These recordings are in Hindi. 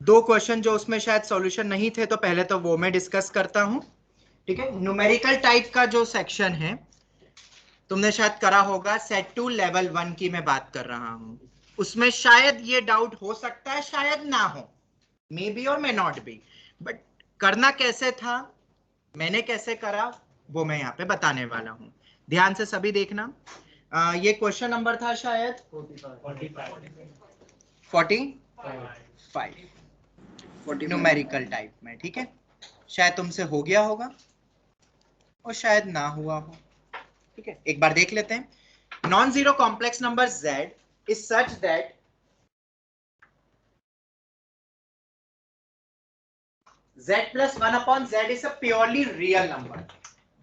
दो क्वेश्चन जो उसमें शायद सॉल्यूशन नहीं थे, तो पहले तो वो मैं डिस्कस करता हूं। ठीक है, न्यूमेरिकल टाइप का जो सेक्शन है तुमने शायद करा होगा, सेट टू लेवल 1 की मैं बात कर रहा हूं। उसमें शायद ये डाउट हो सकता है, शायद ना हो, मे बी और मे नॉट बी, बट करना कैसे था, मैंने कैसे करा, वो मैं यहाँ पे बताने वाला हूँ। ध्यान से सभी देखना। ये क्वेश्चन नंबर था शायद 45 न्यूमेरिकल टाइप में। ठीक है, शायद तुमसे हो गया होगा और शायद ना हुआ हो। ठीक है, एक बार देख लेते हैं। Non zero complex number z is such that z plus 1 upon z is a purely real number,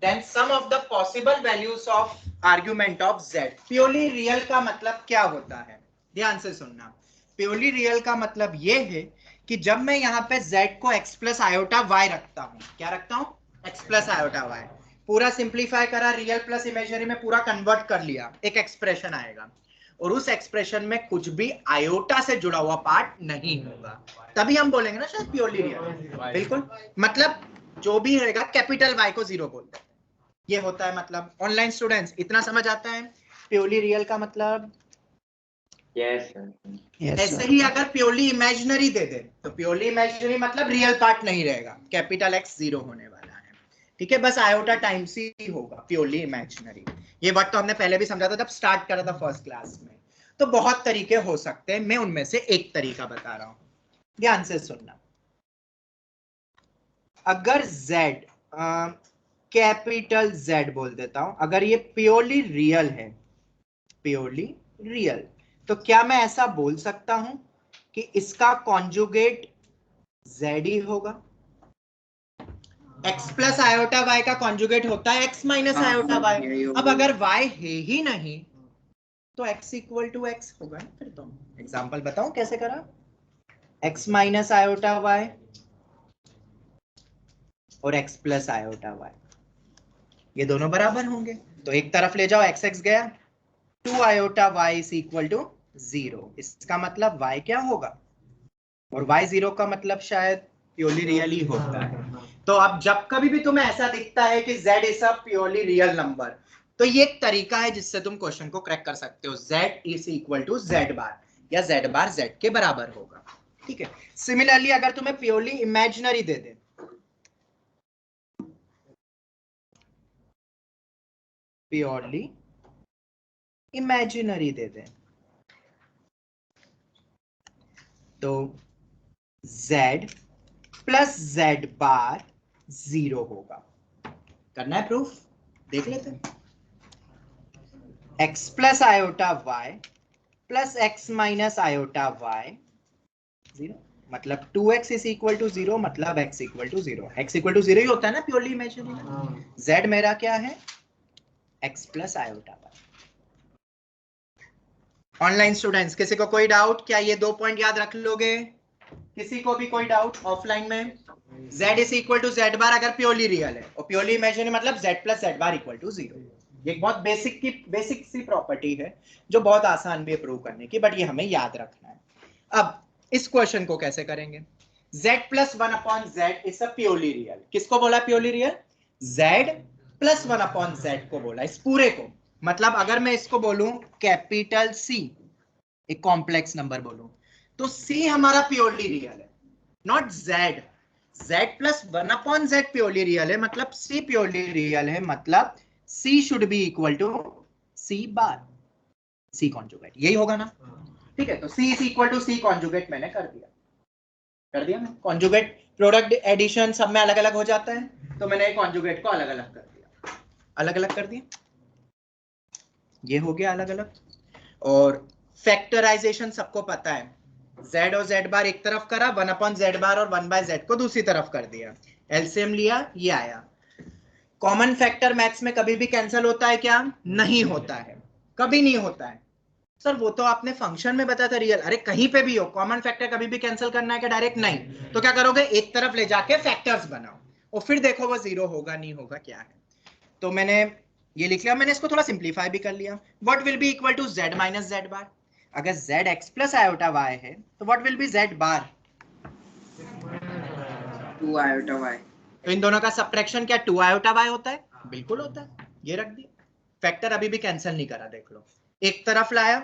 then sum of the possible values of argument of z। Purely real का मतलब क्या होता है, ध्यान से सुनना। प्योरली रियल का मतलब ये है कि जब मैं यहाँ पे z को x प्लस आयोटा y रखता हूँ, क्या रखता हूँ, x प्लस आयोटा y, पूरा सिंप्लीफाई करा, रियल प्लस इमेजिनरी में पूरा कन्वर्ट कर लिया, एक एक्सप्रेशन आएगा, और उस एक्सप्रेशन में कुछ भी आयोटा से जुड़ा हुआ पार्ट नहीं होगा, तभी हम बोलेंगे ना शायद प्योरली रियल। बिल्कुल, मतलब जो भी रहेगा कैपिटल Y को जीरो बोलते हैं, ये होता है मतलब। ऑनलाइन स्टूडेंट्स इतना समझ आता है प्योरली रियल का मतलब? यस ऐसे ही अगर प्योरली इमेजिनरी दे दे तो प्योरली इमेजिनरी मतलब रियल पार्ट नहीं रहेगा, कैपिटल X जीरो होने वाला है। ठीक है, बस आयोटा टाइम्स ही होगा प्योरली इमेजिनरी। ये वर्ड तो हमने पहले भी समझा था जब स्टार्ट करा था फर्स्ट क्लास में। तो बहुत तरीके हो सकते हैं, मैं उनमें से एक तरीका बता रहा हूं, ध्यान से सुनना। अगर Z कैपिटल Z बोल देता हूं, अगर ये प्योरली रियल है, प्योरली रियल, तो क्या मैं ऐसा बोल सकता हूं कि इसका कॉन्जुगेट Z ही होगा? x प्लस आयोटा y का कॉन्जुगेट होता है x माइनस आयोटा y। अब अगर y है ही नहीं तो x इक्वल टू x होगा ना। फिर तो एग्जांपल बताऊं कैसे करा, x माइनस आयोटा y और x प्लस आयोटा y, ये दोनों बराबर होंगे, तो एक तरफ ले जाओ, x x गया, 2 iota y is equal to 0। इसका मतलब y क्या होगा, और y जीरो का मतलब शायद प्योरली रियल ही होता है। तो अब जब कभी भी तुम्हें ऐसा दिखता है कि z is a purely real number, तो ये एक तरीका है जिससे तुम क्वेश्चन को क्रैक कर सकते हो, z is equal to z bar, या z बार z के बराबर होगा। ठीक है, सिमिलरली अगर तुम्हें प्योरली इमेजिनरी दे दे, प्योरली इमेजिनरी दे दे, तो z plus z bar zero होगा। करना है प्रूफ, देख लेते हैं। x plus iota y plus x minus iota y zero, मतलब 2x is equal to zero, मतलब x equal to zero. x equal to zero ही होता है ना प्योरली इमेजिनरी में। z मेरा क्या है, x plus iota y। Online students किसी को कोई डाउट, क्या ये 2 पॉइंट याद रख लोगे? किसी को भी कोई डाउट ऑफलाइन में? z is equal to z bar अगर प्योरली रियल है, और प्योरली इमेजिनरी मतलब z plus z bar equal to zero. ये बहुत बेसिक सी प्रॉपर्टी है जो बहुत आसान भी है प्रूव करने की, बट ये हमें याद रखना है। अब इस क्वेश्चन को कैसे करेंगे? z plus 1 upon z is a purely real. किसको बोला purely real? z plus 1 upon z को बोला, इस पूरे को। मतलब अगर मैं इसको बोलूं कैपिटल C, एक कॉम्प्लेक्स नंबर बोलूं, तो C हमारा प्योरली रियल है, not z। z plus 1 upon z purely real है, मतलब C प्योरली रियल है, मतलब C should be equal to C bar, C conjugate, यही होगा ना? ठीक है, तो C is equal to C conjugate मैंने कर दिया मैं। कॉन्जुगेट प्रोडक्ट एडिशन सब में अलग अलग हो जाता है, तो मैंने कॉन्जुगेट को अलग अलग कर दिया, अलग अलग कर दिया, ये हो गया अलग अलग। और फैक्टराइजेशन सबको पता है, z और z बार एक तरफ करा, 1 अपॉन z बार और 1 बाय z को दूसरी तरफ कर दिया, एलसीएम लिया, ये आया। कॉमन फैक्टर मैथ्स में कभी भी कैंसिल होता है क्या? नहीं होता है, कभी नहीं होता है। सर वो तो आपने फंक्शन में बताया था रियल, अरे कहीं पे भी हो कॉमन फैक्टर कभी भी कैंसिल करना है क्या डायरेक्ट? नहीं। तो क्या करोगे, एक तरफ ले जाके फैक्टर्स बनाओ और फिर देखो वो जीरो होगा नहीं होगा क्या है। तो मैंने ये लिख लिया, मैंने इसको थोड़ा सिंप्लीफाई भी कर लिया। What will be equal to z minus z bar? अगर z x plus iota y है तो what will be z bar? 2 iota y। तो इन दोनों का सब्ट्रैक्शन क्या 2 आयोटा y होता है? बिल्कुल होता है, ये रख दिया। फैक्टर अभी भी कैंसिल नहीं करा, देख लो। एक तरफ लाया,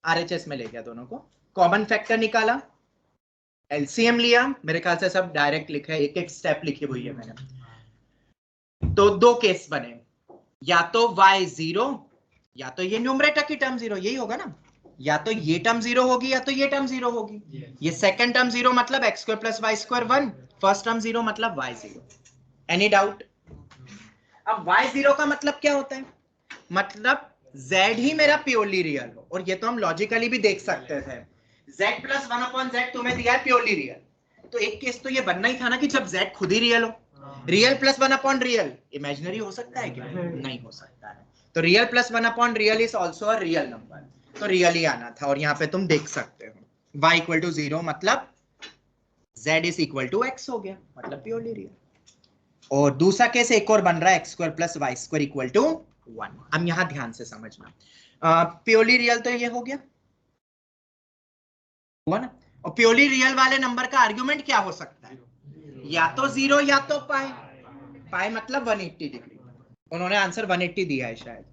आरएचएस में ले गया दोनों को, कॉमन फैक्टर निकाला, एलसीएम लिया, मेरे ख्याल से सब डायरेक्ट लिखा है, एक एक स्टेप लिखी हुई है मैंने। तो दो केस बने, या तो y 0, या तो ये न्यूमरेटर की टर्म 0, यही होगा ना, या तो ये टर्म 0 होगी या तो ये टर्म 0 होगी। ये सेकंड टर्म 0 मतलब x square plus y square 1, first term 0 मतलब y 0। Any doubt? अब y 0 का मतलब क्या होता है? मतलब z ही मेरा प्योरली रियल हो, और ये तो हम लॉजिकली भी देख सकते थे। z प्लस 1/z तुम्हें दिया है प्योरली रियल, तो एक केस तो ये बनना ही था ना कि जब z खुद ही रियल हो। रियल प्लस 1/रियल इमेजिनरी हो सकता है क्या? नहीं हो सकता है। तो रियल प्लस 1/रियल is also a real number, तो रियल ही आना था। और यहाँ पे तुम देख सकते हो y इक्वल टू 0 मतलब z is equal to x हो गया, मतलब प्योरली रियल। और दूसरा केस एक और बन रहा है x square plus y square equal to 1। अब यहां ध्यान से समझना, प्योरली रियल तो ये हो गया, हुआ ना। और प्योरली रियल वाले नंबर का आर्गुमेंट क्या हो सकता है? या तो 0 या तो पाई। पाई मतलब 180 डिग्री। उन्होंने आंसर 180 दिया है शायद,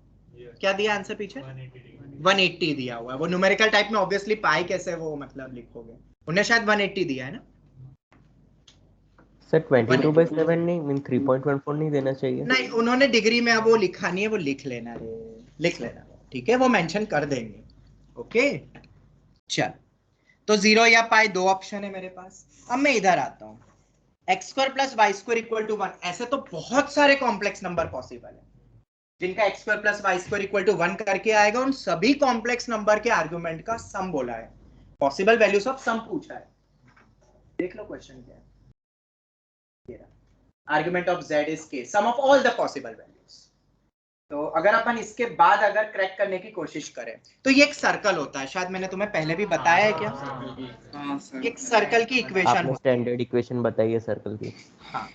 क्या दिया आंसर पीछे? 180 दिया हुआ है। वो न्यूमेरिकल टाइप में ऑब्वियसली पाई कैसे वो मतलब लिखोगे, उन्हें शायद 180 दिया है ना सर 22/7 नहीं मीन 3.14 नहीं देना चाहिए? नहीं, उन्होंने डिग्री में अब वो लिखा नहीं है, वो लिख लेना रे, लिख लेना, ठीक है, वो मेंशन कर देंगे। ओके चल, तो 0 या पाई दो ऑप्शन है मेरे पास। अब मैं इधर आता हूं, x square plus y square equal to 1। ऐसे तो बहुत सारे कॉम्प्लेक्स नंबर पॉसिबल है जिनका x square plus y square equal to 1 करके आएगा। उन सभी कॉम्प्लेक्स नंबर के आर्गुमेंट का सम बोला है, पॉसिबल वैल्यूज ऑफ सम पूछा है। देख लो क्वेश्चन क्या है। Argument of z is k, sum of all the possible values. तो अगर अपन इसके बाद अगर क्रैक करने की कोशिश करें तो ये एक सर्कल होता है, शायद मैंने तुम्हें पहले भी बताया है क्या? हाँ सर। एक सर्कल की इक्वेशन आपने स्टैंडर्ड इक्वेशन बताई है सर्कल की। हाँ,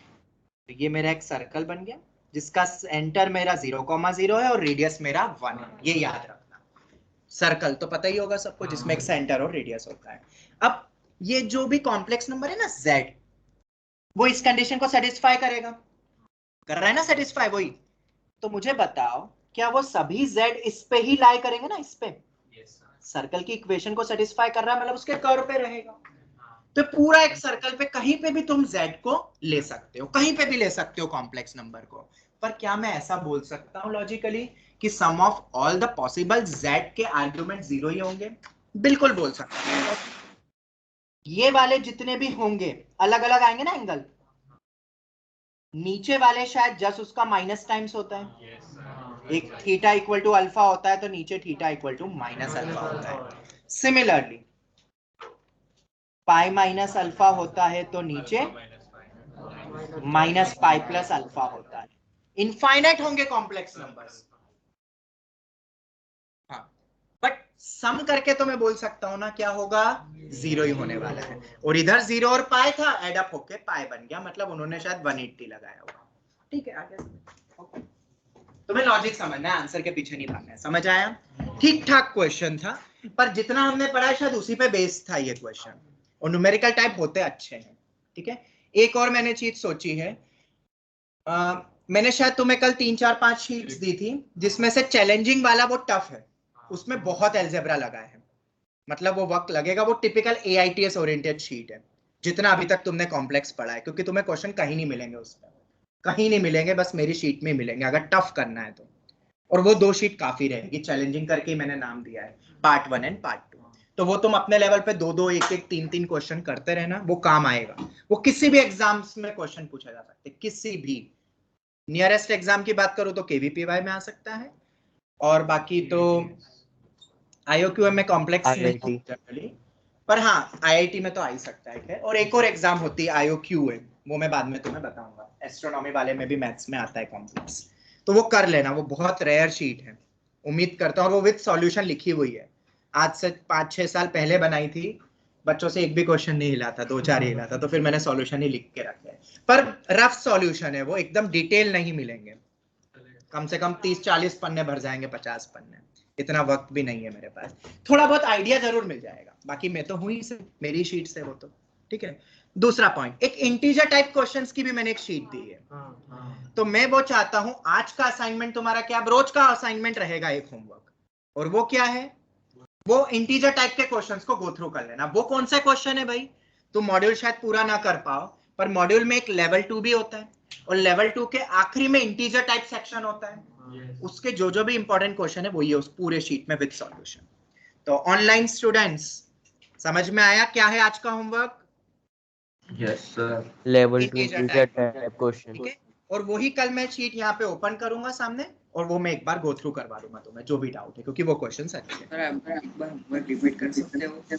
तो ये मेरा एक सर्कल बन गया जिसका सेंटर मेरा 0,0 है और रेडियस मेरा 1 है, ये याद रखना। सर्कल तो पता ही होगा सबको, जिसमें एक सेंटर और रेडियस होता है। अब ये जो भी कॉम्प्लेक्स नंबर है ना z, वो इस कंडीशन को सेटिस्फाई करेगा, कर रहा है ना सेटिस्फाई वही। तो मुझे बताओ क्या वो सभी z इस पे ही लाई करेंगे ना, इस पे? सर्कल की इक्वेशन को सेटिस्फाई कर रहा है मतलब उसके कर्व पे रहेगा। तो पूरा एक सर्कल पे कहीं पे भी तुम z को ले सकते हो, कहीं पे भी ले सकते हो कॉम्प्लेक्स नंबर को। पर क्या मैं ऐसा बोल सकता हूं लॉजिकली कि sum of all the possible z के आर्गुमेंट 0 ही होंगे? बिल्कुल बोल सकता हूं। ये वाले जितने भी होंगे अलग अलग आएंगे ना एंगल, नीचे वाले शायद जस्ट उसका माइनस टाइम्स होता है। एक थीटा इक्वल टू अल्फा होता है तो नीचे theta equal to minus alpha होता है। सिमिलरली पाई माइनस अल्फा होता है तो नीचे माइनस पाई प्लस अल्फा होता है। इनफाइनाइट होंगे कॉम्प्लेक्स नंबर्स, हाँ, बट सम करके तो मैं बोल सकता हूं ना क्या होगा, 0 ही होने वाला है। और इधर 0 और पाई था, एड अप होके पाई बन गया, मतलब उन्होंने शायद 180 लगाया होगा। ठीक है, आगे तुम्हें लॉजिक समझना है, आंसर के पीछे नहीं भागना है, समझ आया? ठीक ठाक क्वेश्चन था, पर जितना हमने पढ़ा है शायद उसी पे बेस्ड था ये क्वेश्चन, और न्यूमेरिकल टाइप होते अच्छे हैं। ठीक है, एक और मैंने चीज सोची है, मैंने शायद तुम्हें कल 3 4 5 शीट्स दी थी जिसमें से चैलेंजिंग वाला वो टफ है, उसमें बहुत अलजेब्रा लगा है, मतलब वो वक्त लगेगा। वो टिपिकल AITS ओरिएंटेड शीट है जितना अभी तक तुमने कॉम्प्लेक्स पढ़ा है, क्योंकि तुम्हें क्वेश्चन कहीं नहीं मिलेंगे उसमें, कहीं नहीं मिलेंगे, बस मेरी शीट में मिलेंगे अगर टफ करना है तो। और वो 2 शीट काफी रहेगी, चैलेंजिंग करके ही मैंने नाम दिया है, पार्ट 1 एंड पार्ट 2। तो वो तुम अपने लेवल पे 2 2 1 1 3 3 क्वेश्चन करते रहना, वो काम आएगा। वो किसी भी एग्जाम्स में क्वेश्चन पूछा जा सकता है, किसी भी। नियरेस्ट एग्जाम की बात करूं तो KVPY में आ सकता है, और बाकी तो IOQM में कॉम्प्लेक्स नहीं जनरली, पर हाँ IIT में तो आ ही सकता है। और एक और एग्जाम होती है IOQM, वो मैं बाद में तुम्हें बताऊंगा, एस्ट्रोनॉमी वाले में भी मैथ्स में आता है कॉम्प्लेक्स, तो वो कर लेना, वो बहुत रेयर शीट है, उम्मीद करता हूँ। और वो विद सॉल्यूशन लिखी हुई है, आज से 5-6 साल पहले बनाई थी, बच्चों से एक भी क्वेश्चन नहीं हिला था, 2-4 ही हिला था, तो फिर मैंने सॉल्यूशन ही लिख के रखे हैं। पर रफ सॉल्यूशन है वो, एकदम डिटेल नहीं मिलेंगे, कम से कम 30-40 पन्ने भर जाएंगे, 50 पन्ने, इतना वक्त भी नहीं है मेरे पास। थोड़ा बहुत आइडिया जरूर मिल जाएगा, बाकी मैं तो हूं ही से, मेरी शीट से वो तो ठीक है। दूसरा पॉइंट, एक इंटीजर टाइप क्वेश्चंस की भी मैंने एक शीट दी है। तो मैं वो चाहता हूं आज का असाइनमेंट तुम्हारा क्या, रोज का असाइनमेंट रहेगा एक होमवर्क, और वो क्या है, वो इंटीजर टाइप के क्वेश्चंस को गो थ्रू कर लेना। वो कौन सा क्वेश्चन है भाई, तुम मॉड्यूल शायद पूरा ना कर पाओ, पर मॉड्यूल में एक लेवल 2 भी होता है, और लेवल 2 के आखिरी में इंटीजर टाइप सेक्शन होता है। उसके जो भी इंपॉर्टेंट क्वेश्चन है वो ये उस पूरे शीट में विद सॉल्यूशन। तो ऑनलाइन स्टूडेंट्स समझ में आया क्या है आज का homework? Yes, sir. Level 2 integer integer type, type question. ठीक है। और वही कल मैं शीट यहाँ पे ओपन करूंगा सामने, और वो मैं एक बार गो थ्रू करवा दूंगा तुम्हें जो भी डाउट है, क्योंकि वो क्वेश्चंस अच्छे हैं। सर आप एक बार रिपीट कर सकते हो?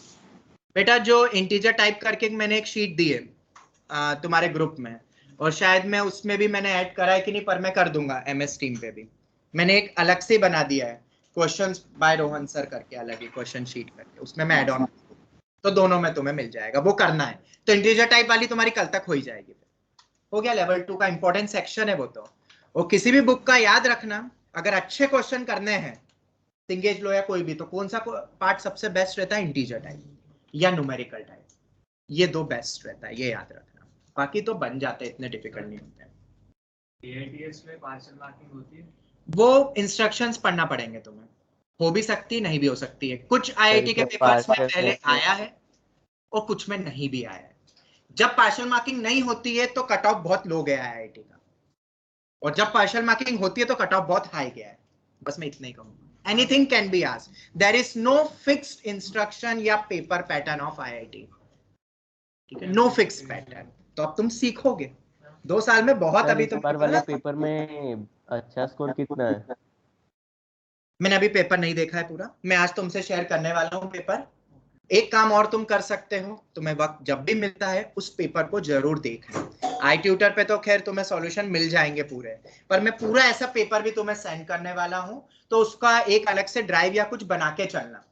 बेटा जो इंटीजर टाइप करके मैंने एक शीट दी है तुम्हारे ग्रुप में, और शायद मैं उसमें भी मैंने ऐड करा है कि नहीं, पर मैं कर दूंगा MS टीम पे भी। मैंने एक अलग से बना दिया है क्वेश्चंस बाय रोहन सर करके, अलग ही क्वेश्चन शीट करके, उसमें मैं ऐड ऑन, तो दोनों में तुम्हें मिल जाएगा, वो करना है। तो इंटीजर टाइप वाली तुम्हारी कल तक हो ही जाएगी। हो गया, लेवल 2 का इंपॉर्टेंट सेक्शन है वो तो। और किसी भी बुक का याद रखना, अगर अच्छे क्वेश्चन करने हैं सिंगेज लो या कोई भी, तो कौन सा पार्ट सबसे बेस्ट रहता है, इंटीजर टाइप या न्यूमेरिकल टाइप, ये दो बेस्ट रहता है, ये याद रखना। बाकी तो बन जाते हैं, इतने डिफिकल्ट नहीं होते हैं। AITS में पार्शियल मार्किंग होती है? वो इंस्ट्रक्शंस पढ़ना पड़ेंगे तुम्हें, हो भी सकती नहीं भी हो सकती है। कुछ IIT के पेपर्स में पहले आया है और कुछ में नहीं भी आया है। जब पार्शियल मार्किंग नहीं होती है तो कट ऑफ बहुत लो गया है IIT का, और जब पार्शियल मार्किंग होती है तो कट ऑफ बहुत हाई गया है। बस मैं इतना ही कहूंगा, anything can be asked, there is no fixed instruction या पेपर पैटर्न ऑफ IIT, ठीक है, नो फिक्स पैटर्न। तो अब तुम सीखोगे 2 साल में बहुत। अभी तुम वाले पेपर में अच्छा स्कोर कितना है? मैंने अभी पेपर नहीं देखा है पूरा, मैं आज तुमसे शेयर करने वाला हूँ पेपर। एक काम और तुम कर सकते हो, तुम्हें वक्त जब भी मिलता है उस पेपर को जरूर देखना। iTutor पे तो खैर तुम्हें सॉल्यूशन मिल जाएंगे पूरे, पर मैं पूरा ऐसा पेपर भी तुम्हें सेंड करने वाला हूं, तो उसका एक अलग से ड्राइव या कुछ बना के चलना।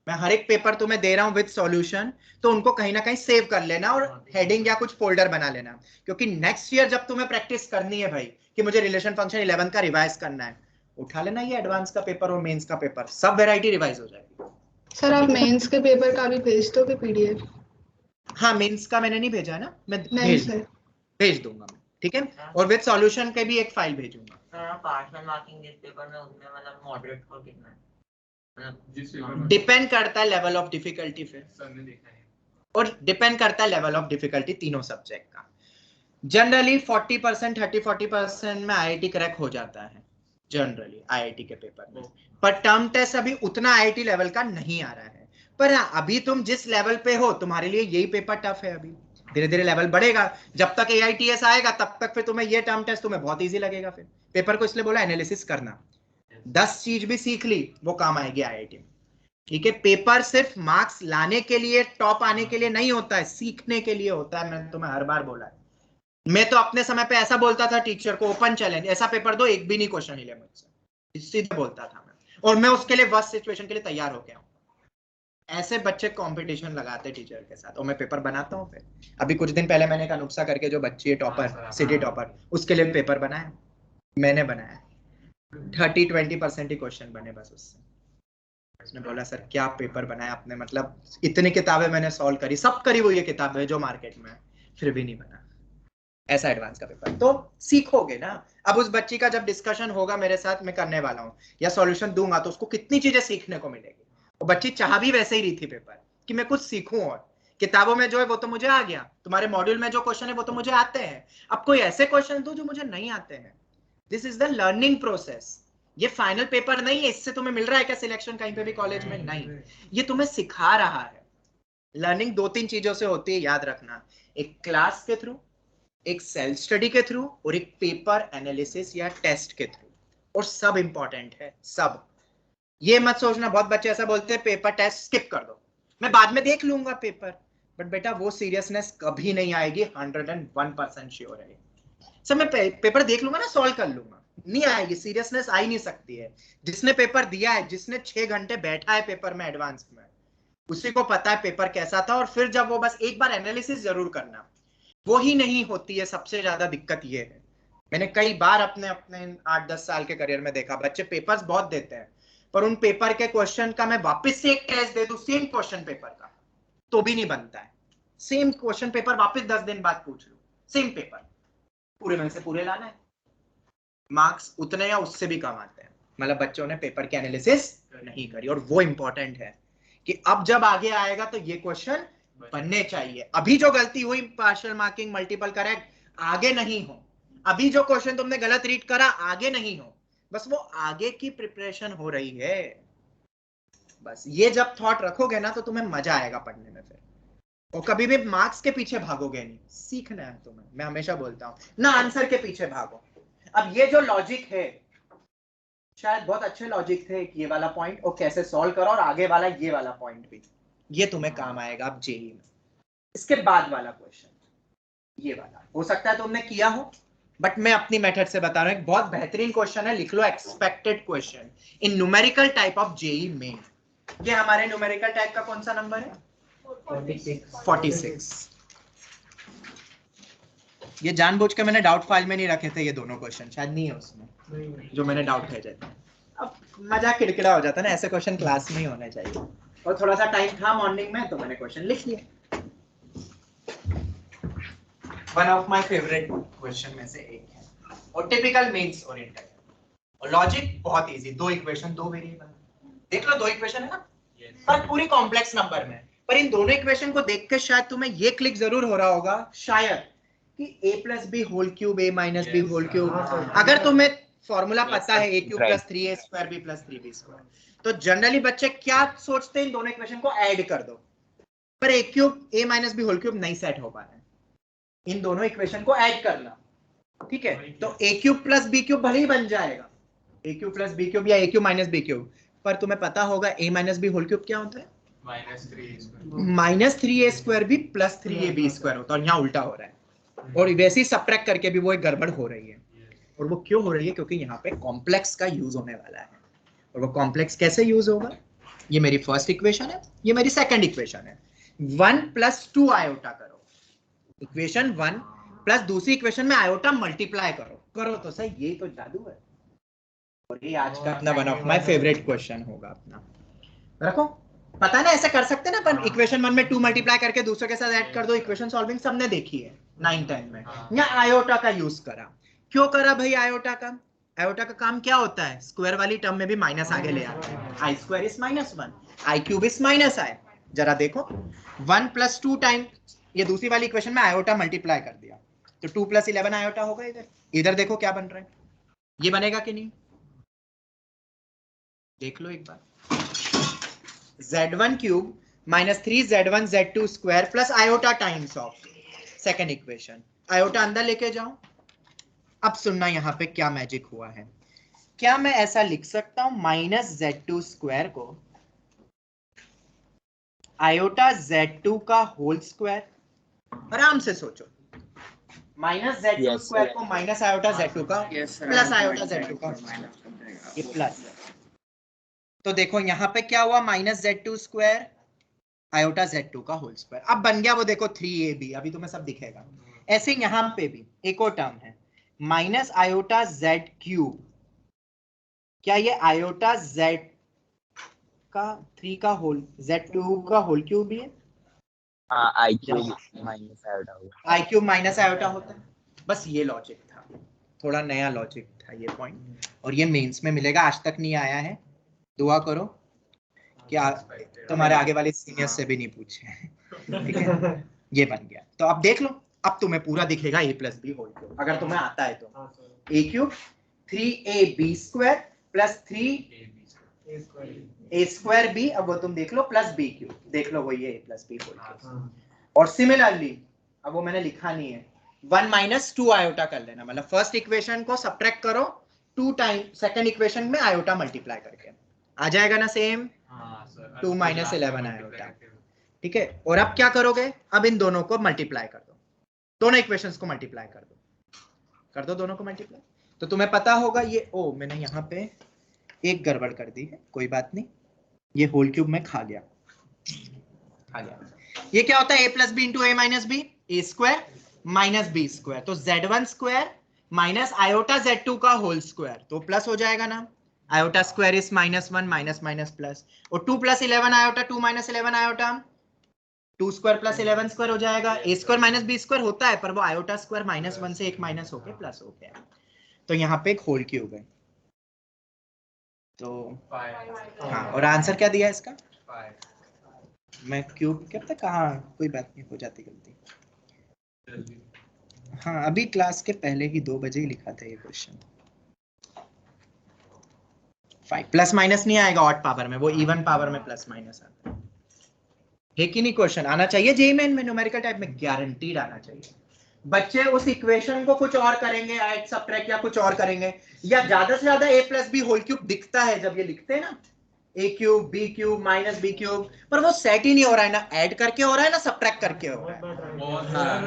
मैं हर एक पेपर तुम्हें दे रहा हूं विद सॉल्यूशन, तो उनको कहीं ना कहीं सेव कर लेना और हेडिंग या कुछ फोल्डर बना लेना, क्योंकि नेक्स्ट ईयर जब तुम्हें प्रैक्टिस करनी है भाई कि मुझे रिलेशन फंक्शन 11 का रिवाइज करना है, उठा लेना ये एडवांस का पेपर और मेंस का पेपर, सब वैरायटी रिवाइज हो जाएगी। सर आप मेंस के पेपर का भी भेज दोगे PDF? हाँ, मेंस का मैंने नहीं भेजा है ना, मैं नहीं सर। भेज दूंगा मैं, ठीक है। और विद सॉल्यूशन के भी एक फाइल भेजूंगा। सर पार्शियल मार्किंग जिस पेपर में उसमें मतलब मॉडरेट स्कोर कितना है? डिपेंड करता है लेवल ऑफ डिफिकल्टी पे, सर ने देखा है, और डिपेंड करता है लेवल ऑफ डिफिकल्टी तीनों सब्जेक्ट का। जनरली 40% 30-40% में IIT क्रैक हो जाता है जनरली IIT के पेपर में, पर टर्म टेस्ट अभी उतना IIT लेवल का नहीं आ रहा है। पर हाँ, अभी तुम जिस लेवल पे हो तुम्हारे लिए यही पेपर टफ है। अभी धीरे धीरे लेवल बढ़ेगा, जब तक AITS आएगा तब तक फिर तुम्हें ये टर्म टेस्ट तुम्हें बहुत इजी लगेगा। फिर पेपर को इसलिए बोला एनालिसिस करना, 10 चीज भी सीख ली वो काम आएगी IIT में, ठीक है। पेपर सिर्फ मार्क्स लाने के लिए, टॉप आने के लिए नहीं होता है, सीखने के लिए होता है। मैंने तुम्हें हर बार बोला है, मैं तो अपने समय पे ऐसा बोलता था टीचर को, ओपन चैलेंज, ऐसा पेपर दो एक भी नहीं क्वेश्चन हिले मुझसे, सीधे बोलता था मैं, और मैं उसके लिए वर्स्ट सिचुएशन के लिए तैयार हो गया हूं। ऐसे बच्चे कंपटीशन लगाते टीचर के साथ, और मैं पेपर बनाता हूँ। फिर अभी कुछ दिन पहले मैंने एक अनुप्सा करके जो बच्ची है टॉपर, सिटी टॉपर, उसके लिए पेपर बनाया, मैंने बनाया, 30-20% ही क्वेश्चन बने बस उससे। उसने बोला सर क्या पेपर बनाया आपने, मतलब इतनी किताबें मैंने सॉल्व करी, सब करी वो ये किताब है जो मार्केट में, फिर भी नहीं बना। ऐसा एडवांस का पेपर तो सीखोगे ना। अब उस बच्ची का जब डिस्कशन होगा मेरे साथ, मैं करने वाला हूँ या सॉल्यूशन दूंगा, तो उसको कितनी चीजें सीखने को मिलेगी। वो बच्ची चाह भी वैसे ही रही थी पेपर कि मैं कुछ सीखूं, और किताबों में जो है वो तो मुझे आ गया, तुम्हारे मॉड्यूल में जो क्वेश्चन है वो तो मुझे आते हैं, अब कोई ऐसे क्वेश्चन दो जो मुझे नहीं आते हैं। This is the learning process. ये फाइनल पेपर नहीं है, इससे तुम्हें मिल रहा है क्या सिलेक्शन कहीं पे भी कॉलेज में, नहीं, ये तुम्हें सिखा रहा है। लर्निंग 2-3 चीजों से होती है, याद रखना, एक क्लास के थ्रू, एक सेल्फ स्टडी के थ्रू, और एक पेपर एनालिसिस या टेस्ट के थ्रू, और सब इंपॉर्टेंट है सब। ये मत सोचना, बहुत बच्चे ऐसा बोलते हैं पेपर टेस्ट स्किप कर दो, मैं बाद में देख लूंगा पेपर, बट बेटा वो सीरियसनेस कभी नहीं आएगी, 101% श्योर है। सर मैं पेपर देख लूंगा ना, सॉल्व कर लूंगा, नहीं आएगी, सीरियसनेस आ ही नहीं सकती है। जिसने पेपर दिया है, जिसने 6 घंटे बैठा है पेपर में एडवांस में, उसी को पता है पेपर कैसा था। और फिर जब वो बस एक बार एनालिसिस जरूर करना, वो ही नहीं होती है। सबसे ज्यादा दिक्कत ये है, मैंने कई बार अपने 8-10 साल के करियर में देखा, बच्चे पेपर्स बहुत देते हैं, पर उन पेपर के क्वेश्चन का मैं वापस से एक टेस्ट दे दूं सेम क्वेश्चन पेपर का, तो भी नहीं बनता है। सेम क्वेश्चन पेपर वापस 10 दिन बाद पूछ लो, सेम पेपर, पूरे में से पूरे लाना है, मार्क्स उतने या उससे भी कम आते हैं। मतलब बच्चों ने पेपर की एनालिसिस नहीं करी, और वो इंपॉर्टेंट है कि अब जब आगे आएगा तो ये क्वेश्चन बनने चाहिए। अभी जो गलती हुई पार्शियल मार्किंग मल्टीपल करेक्ट, आगे नहीं हो। अभी जो क्वेश्चन तुमने गलत रीड करा, आगे नहीं हो, बस वो आगे की प्रिपरेशन हो रही है। बस ये जब थॉट रखोगे ना तो तुम्हें मजा आएगा पढ़ने में फिर, और कभी भी मार्क्स के पीछे भागोगे नहीं। सीखना है तुम्हें, मैं हमेशा बोलता हूं ना, आंसर के पीछे भागो। अब ये जो लॉजिक है, शायद बहुत अच्छे लॉजिक थे, ये वाला पॉइंट और कैसे सॉल्व करो, और आगे वाला ये वाला पॉइंट भी, ये तुम्हें काम आएगा अब जेईई में। इसके बाद वाला क्वेश्चन, ये वाला हो सकता है तुमने किया हो, बट मैं अपनी मेथड से बता रहा हूं, एक बहुत बेहतरीन क्वेश्चन है, लिख लो expected question in numerical type of JEE Main. ये हमारे न्यूमेरिकल टाइप का कौन सा नंबर है? 46। ये जानबूझ के मैंने डाउट फाइल में नहीं रखे थे ये दोनों क्वेश्चन, शायद नहीं है उसमें जो मैंने डाउट भेजे थे। अब मजा किड़किड़ा हो जाता है ना, ऐसे क्वेश्चन क्लास में ही होने चाहिए, और थोड़ा सा टाइम था मॉर्निंग में तो मैंने क्वेश्चन लिख लिया। One of my favourite question में से एक है, और टिपिकल मेंस ओरिएंटेड, और लॉजिक बहुत इजी, दो इक्वेशन दो वेरिएबल, देख लो दो इक्वेशन है ना, पर पूरी कॉम्प्लेक्स नंबर में। पर इन दोनों इक्वेशन को देख के शायद तुम्हें ये क्लिक जरूर हो रहा होगा शायद कि a plus b whole cube a minus b whole cube, अगर तुम्हें फॉर्मूला पता है a cube plus 3a square b plus 3b square, तो जनरली बच्चे क्या सोचते हैं, इन दोनों इक्वेशन को ऐड कर दो, पर a cube a minus b whole cube नहीं सेट हो पा रहा है, इन दोनों इक्वेशन को ऐड करना, ठीक है? तो a cube plus b cube भले ही बन जाएगा, a cube plus b cube या a cube minus b cube, पर तुम्हें पता होगा a minus b whole cube क्या होता है? Minus 3a square b plus 3ab square होता है, और यहाँ उल्टा हो रहा है, और वैसे ही सबट्रैक्ट करके भी वो एक गड़बड़ हो रही है। और वो क्यों हो रही है? क्योंकि यहाँ पे कॉम्प्लेक्स का यूज होने वाला है, और वो कॉम्प्लेक्स कैसे यूज होगा? ये मेरी फर्स्ट इक्वेशन है, ये मेरी सेकंड इक्वेशन है, 1 प्लस 2 आयोटा करो, इक्वेशन 1 प्लस दूसरी इक्वेशन में आयोटा मल्टीप्लाई करो तो सही, यही तो जादू है। और ये आज का अपना one of my favourite question होगा अपना, रखो पता है ना, ऐसे कर सकते हैं ना अपन, इक्वेशन 1 में 2 मल्टीप्लाई करके दूसरे के साथ ऐड कर दो, इक्वेशन सॉल्विंग सबने देखी है 9-10 में। या आयोटा का यूज करा, क्यों करा भाई आयोटा का? आयोटा का काम क्या होता है? स्क्वायर वाली टर्म में भी माइनस आगे ले आता है, i square is -1, i cube is -i। जरा देखो 1 प्लस 2 टाइम ये दूसरी वाली इक्वेशन में आयोटा मल्टीप्लाई कर दिया, तो 2 प्लस 11 आयोटा होगा इधर। इधर देखो क्या बन रहा है, ये बनेगा कि नहीं? देख लो एक बार, z1 cube minus 3 z1 z2 square plus iota times of second equation, iota अंदर लेके जाओ। अब सुनना यहाँ पे क्या मैजिक हुआ है, क्या मैं ऐसा लिख सकता हूं माइनस z2 स्क्वायर को आयोटा z2 का होल स्क्वायर? आराम से सोचो, माइनस z2 स्क्वायर को माइनस आयोटा z2 का प्लस आयोटा z2 का, ये प्लस है। तो देखो यहाँ पे क्या हुआ, minus z2 square iota z2 का होल स्क्वायर, अब बन गया वो देखो 3ab, अभी तुम्हें सब दिखेगा। ऐसे यहाँ पे भी एक और टर्म है माइनस आयोटा z क्यूब, क्या ये आयोटा z का 3 का होल z2 का होल क्यूब भी है? आई क्यूब माइनस आयोटा होगा, आई क्यूब माइनस आयोटा होता है। बस ये लॉजिक था, थोड़ा नया लॉजिक था ये पॉइंट, और ये मेंस में मिलेगा, आज तक नहीं आया है। दुआ करो कि तुम्हारे आगे वाले सीनियर से भी नहीं पूछे, ठीक है? ये बन गया, तो अब देख लो, अब तुम्हें पूरा दिखेगा a plus b whole cube, अगर तुम्हें आता है तो a cube 3ab square plus 3a square b, अब वो तुम देख लो प्लस b क्यूब, देख लो वही है a plus b whole cube. और सिमिलरली अब वो मैंने लिखा नहीं है, 1 माइनस 2 आयोटा कर लेना, मतलब फर्स्ट इक्वेशन को सब्ट्रैक्ट करो 2 टाइम सेकंड इक्वेशन में आयोटा मल्टीप्लाई करके, आ जाएगा ना सेम 2 माइनस 11 आयोटा, ठीक है? और अब क्या करोगे, अब इन दोनों को मल्टीप्लाई कर दो, दोनों इक्वेशंस को मल्टीप्लाई कर दो दोनों को मल्टीप्लाई, तो तुम्हें पता होगा ये, ओ मैंने यहाँ पे एक गड़बड़ कर दी है, कोई बात नहीं, ये होल क्यूब में खा गया। ये क्या होता है, a plus b into a minus b, a square minus b square, तो z1 square minus iota z2 का होल स्क्वायर, तो प्लस हो जाएगा ना, iota square is -1 minus minus plus, और 2 plus 11 iota 2 minus 11 iota 2 square plus 11 square हो जाएगा। a square minus b square होता है, पर वो आयोटा स्क्वायर -1 से 1 माइनस होके प्लस हो गया। तो यहाँ पे एक होल क्यूब है। तो हाँ, और आंसर क्या दिया इसका? मैं क्यूब क्या पता कहाँ, कोई बात नहीं, हो जाती गलती। हाँ, अभी क्लास के पहले ही 2 बजे ही लिखा था ये क्वेश्चन। 5 प्लस माइनस नहीं आएगा ऑड पावर में, वो इवन पावर में प्लस माइनस आता है कि नहीं? क्वेश्चन आना चाहिए जेईई मेन में न्यूमेरिकल टाइप में, गारंटीड आना चाहिए। बच्चे उस इक्वेशन को कुछ और करेंगे, ऐड सब्ट्रैक्ट या कुछ और करेंगे, या ज्यादा से ज्यादा a plus b whole cube दिखता है जब ये लिखते हैं ना, a cube b cube minus b cube, पर वो सेट ही नहीं हो रहा है, ना ऐड करके हो रहा है ना सब्ट्रैक्ट करके हो रहा है।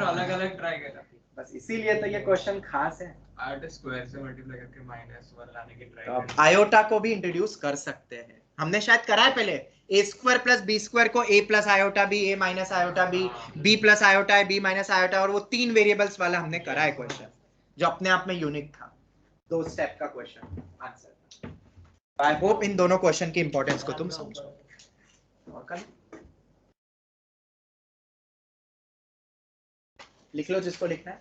अलग अलग ट्राई करा, बस इसीलिए तो ये क्वेश्चन खास है। आयोटा स्क्वायर से मल्टीप्लाई करके -1 लाने की ट्राई तो अब करी। आयोटा को भी इंट्रोड्यूस कर सकते हैं, हमने शायद करा है पहले। a square plus b square को a plus iota b, a minus iota b, b plus iota है, b माइनस आयोटा, और वो 3 वेरिएबल्स वाला हमने करा है क्वेश्चन, जो अपने आप में यूनिक था। 2 स्टेप का क्वेश्चन आंसर। आई होप इन दोनों क्वेश्चन की इंपॉर्टेंस को तुम समझो। और कल लिख लो जिसको लिखना है।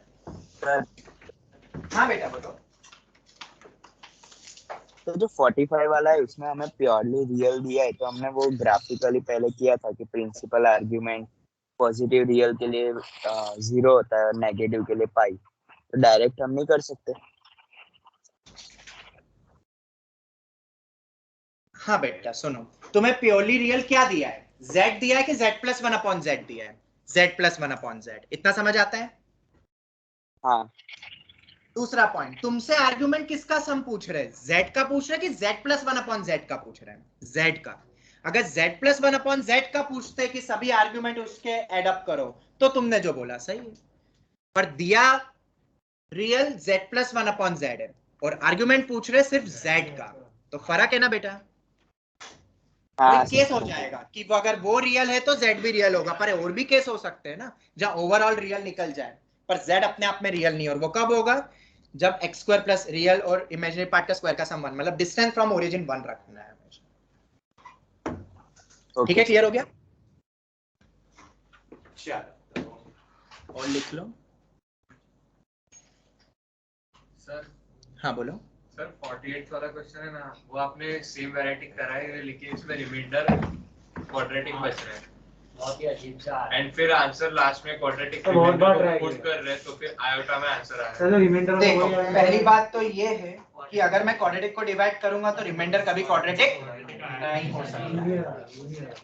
हाँ बेटा बोलो। तो जो 45 वाला है उसमें हमें प्योरली रियल दिया है, तो हमने वो ग्राफिकली पहले किया था कि प्रिंसिपल आर्ग्यूमेंट पॉजिटिव रियल के लिए 0 होता है और नेगेटिव के लिए पाई, तो डायरेक्ट हम नहीं कर सकते? हाँ बेटा सुनो, तुम्हें प्योरली रियल क्या दिया है? z दिया है कि z प्लस 1/z दिया है? z प्लस 1/z, इतना समझ आता है? हाँ। दूसरा पॉइंट, तुमसे आर्गुमेंट किसका सम पूछ रहे हैं? z का पूछ रहे हैं कि z प्लस 1/z का पूछ रहे हैं? z का। अगर z प्लस 1/z का पूछते कि सभी आर्गुमेंट उसके एड अप करो, तो तुमने जो बोला सही है, पर दिया रियल z प्लस 1/z है और आर्गुमेंट पूछ रहे सिर्फ z का, तो फर्क है ना बेटा। हाँ, केस हो जाएगा कि वो अगर वो रियल है तो z भी रियल होगा, पर और भी केस हो सकते हैं ना जहां ओवरऑल रियल निकल जाए, पर z अपने आप में रियल नहीं, और वो कब होगा? जब x स्क्वायर प्लस रियल और इमेजिनरी पार्ट का स्क्वायर का सम 1, मतलब डिस्टेंस फ्रॉम ओरिजिन 1 रखना है हमेशा। ठीक है, क्लियर हो गया? चलो और लिख लो। सर हाँ बोलो। सर 48 वाला क्वेश्चन है ना, वो आपने सेम वैरायटी करा है, लेकिन इसमें रिमाइंडर क्वाड्रेटिक बच रहा है, बहुत ही अजीब सा एंड फिर आंसर लास्ट में क्वाड्रेटिक बहुत बार ट्राई पुट कर रहे हैं, तो फिर आयोटा में आंसर आया है। चलो रिमाइंडर देखो पहली बात तो ये है कि अगर मैं क्वाड्रेटिक को डिवाइड करूंगा तो रिमाइंडर कभी क्वाड्रेटिक नहीं हो सकता,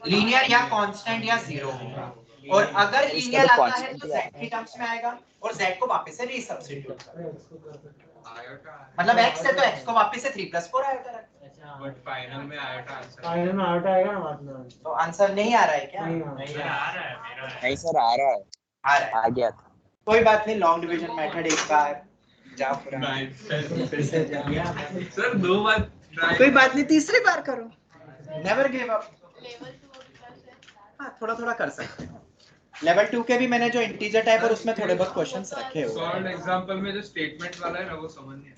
लीनियर या कांस्टेंट या जीरो होगा, और अगर लीनियर आता है तो z की टर्म्स में आएगा और z को वापस से रीसब्स्टिट्यूट करेगा, आयोटा मतलब x है तो x को वापस से 3 + 4 आयोटा रखना, बट फाइनल में आयोटा आंसर फाइनल में आयोटा आएगा ना बाद में। तो आंसर नहीं आ रहा है क्या? नहीं, आ रहा है मेरा है। नहीं सर, आ रहा है, आ रहा है, आ गया था। कोई बात नहीं, लॉन्ग डिवीजन मेथड एक बार जाओ पूरा, सर 2 बार ट्राई, कोई बात नहीं, तीसरी बार करो, नेवर गिव अप। हाँ थोड़ा थोड़ा कर सकते हैं। लेवल 2 के भी मैंने जो इंटीजर टाइप और उसमें थोड़े बहुत क्वेश्चंस रखे हुए सॉल्व हैं। एग्जांपल में जो स्टेटमेंट वाला है ना वो समझ नहीं आता।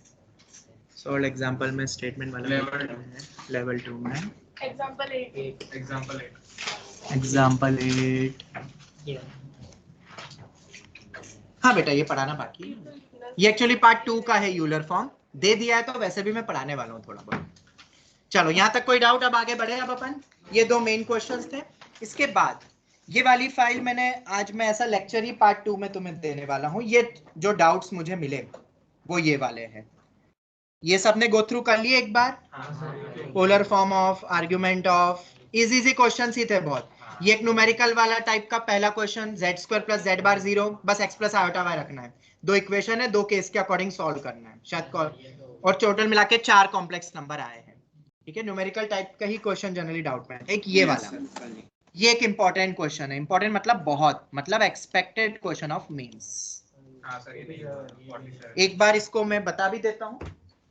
सॉल्व एग्जांपल में स्टेटमेंट वाला लेवल 2 में एग्जांपल 8 एग्जांपल एग्जांपल 8। हाँ बेटा ये पढ़ाना बाकी है, ये एक्चुअली पार्ट 2 का है, यूलर फॉर्म दे दिया है तो वैसे भी मैं पढ़ाने वाला हूँ थोड़ा बहुत। चलो यहाँ तक कोई डाउट? अब आगे बढ़े। अब अपन ये 2 मेन क्वेश्चंस थे, इसके बाद ये वाली फाइल मैंने आज मैं ऐसा लेक्चर ही पार्ट 2 में तुम्हें देने वाला हूँ। ये जो डाउट्स मुझे मिले वो ये वाले हैं, ये सब ने गो थ्रू कर लिए एक बार। Polar form of, argument of, easy questions ही थे बहुत। ये एक न्यूमेरिकल वाला टाइप का पहला क्वेश्चन, z² + z बार 0, बस x + आयोटा y रखना है, 2 इक्वेशन है, 2 केस के अकॉर्डिंग सॉल्व करना है शायद, और टोटल मिला के 4 कॉम्प्लेक्स नंबर आए हैं। ठीक है, न्यूमेरिकल टाइप का ही क्वेश्चन जनरली डाउट में। एक ये वाला, ये एक इंपॉर्टेंट क्वेश्चन है, इंपॉर्टेंट मतलब बहुत, मतलब एक्सपेक्टेड क्वेश्चन ऑफ मेंस। हां सर ये 47 एक बार इसको मैं बता भी देता हूँ,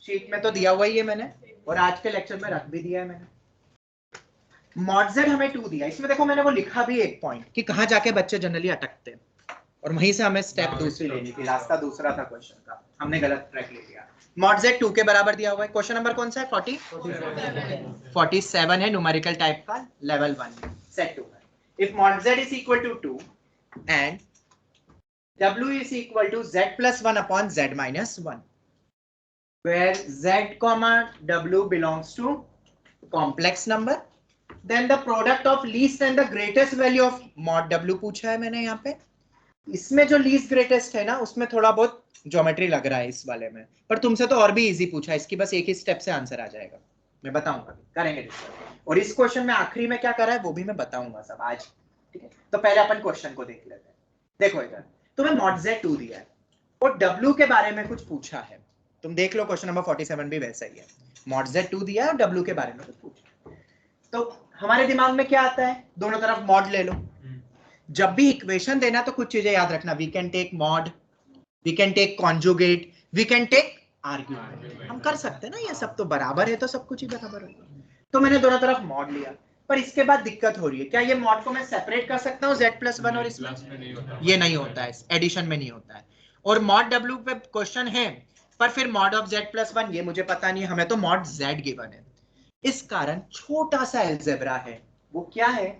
शीट में तो दिया हुआ ही है मैंने, और आज के लेक्चर में रख भी दिया है मैंने। मॉड z हमें 2 दिया, इसमें देखो मैंने वो लिखा भी एक पॉइंट कि कहाँ जाके बच्चे जनरली अटकते हैं, और वहीं से हमें स्टेप दूसरी लेनी थी, रास्ता दूसरा था क्वेश्चन का, हमने गलत ट्रैक ले लिया। मॉड z 2 के बराबर दिया हुआ है। क्वेश्चन नंबर कौन सा है? 47 है, न्यूमेरिकल टाइप का, लेवल 1 सेट 2 है। if mod z is equal to 2 and w is equal to z plus 1 upon z minus 1, where z comma w belongs to complex number, then the product of least and the greatest value of mod w पूछा है मैंने यहाँ पे. इसमें जो लीस्ट ग्रेटेस्ट है ना, उसमें थोड़ा बहुत ज्योमेट्री लग रहा है इस वाले में, पर तुमसे तो और भी इजी पूछा है. इसकी बस एक ही स्टेप से आंसर आ जाएगा. मैं बताऊंगा, करेंगे डिस्कस. और इस क्वेश्चन में आखिरी में क्या करा है वो भी मैं बताऊंगा सब आज. ठीक है, तो पहले अपन क्वेश्चन को देख लेते हैं. देखो इधर तुम्हें mod z2 दिया है और w के बारे में कुछ पूछा है. तुम देख लो क्वेश्चन नंबर 47 भी वैसा ही है. mod z2 दिया है और w के बारे में कुछ पूछा है. तो हमारे दिमाग में क्या आता है, दोनों तरफ mod ले लो. जब भी इक्वेशन देना तो कुछ चीजें याद रखना. We can take mod, we can take conjugate, we can take argument. हम कर सकते हैं ना, ये सब तो बराबर है तो सब कुछ ही बराबर है. तो मैंने दोनों तरफ मॉड लिया, पर इसके बाद दिक्कत हो रही है. क्या ये मॉड को मैं सेपरेट कर सकता हूँ z+1 और इसमें? ये नहीं होता है, एडिशन में नहीं होता है. और मॉड w पे क्वेश्चन है, पर फिर मॉड ऑफ z+1 ये मुझे पता नहीं है, हमें तो मॉड z गिवन है. इस कारण छोटा सा अलजेब्रा है. वो क्या है,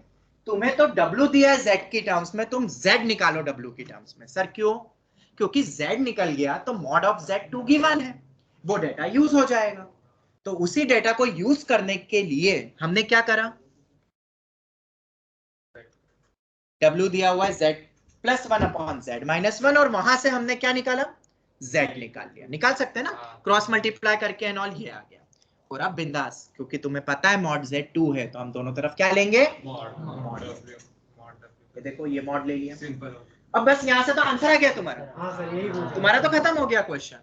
तुम्हें तो w दिया है z की टर्म्स में, तुम z निकालो w की टर्म्स में. सर क्यों? क्योंकि z निकल गया तो मॉड ऑफ z2 गिवन है, वो डेटा यूज हो जाएगा. तो उसी डेटा को यूज करने के लिए हमने क्या करा, w दिया हुआ है z+1 अपॉन z-1 और वहां से हमने क्या निकाला, z निकाल लिया. निकाल सकते हैं ना, क्रॉस मल्टीप्लाई करके एंड ऑल, ये आ गया. और अब बिंदास, क्योंकि तुम्हें पता है मॉड z2 है तो हम दोनों तरफ क्या लेंगे, मॉड. ये देखो ये मॉड ले लिया. सिंपल. अब बस यहां से तो आंसर आ गया तुम्हारा. हाँ सर यही पूछा. तुम्हारा तो खत्म हो गया question.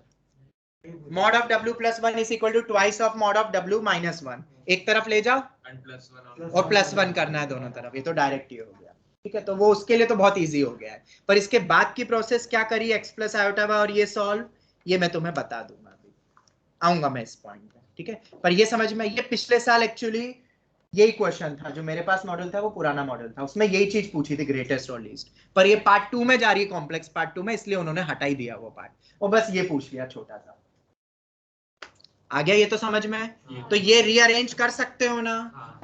Mod of w+1 is equal to twice of mod of w-1. एक तरफ ले जाओ और +1 करना है दोनों तरफ. ये तो डायरेक्ट ही हो गया. ठीक है, तो वो उसके लिए तो बहुत इजी हो गया है. पर इसके बाद की प्रोसेस क्या करी, x प्लस आयोटा और ये सॉल्व, ये मैं तुम्हें बता दूंगा. अभी आऊंगा मैं इस पॉइंट पे. ठीक है, पर ये समझ में, ये पिछले साल एक्चुअली यही क्वेश्चन था. जो मेरे पास मॉडल था वो पुराना मॉडल था, उसमें यही चीज पूछी थी, ग्रेटेस्ट और लीस्ट. पर ये पार्ट 2 में जा रही है, कॉम्प्लेक्स पार्ट 2 में, इसलिए उन्होंने हटा ही दिया वो पार्ट और बस ये पूछ लिया छोटा सा. आ गया ये तो समझ में. तो ये रीअरेंज कर सकते हो ना.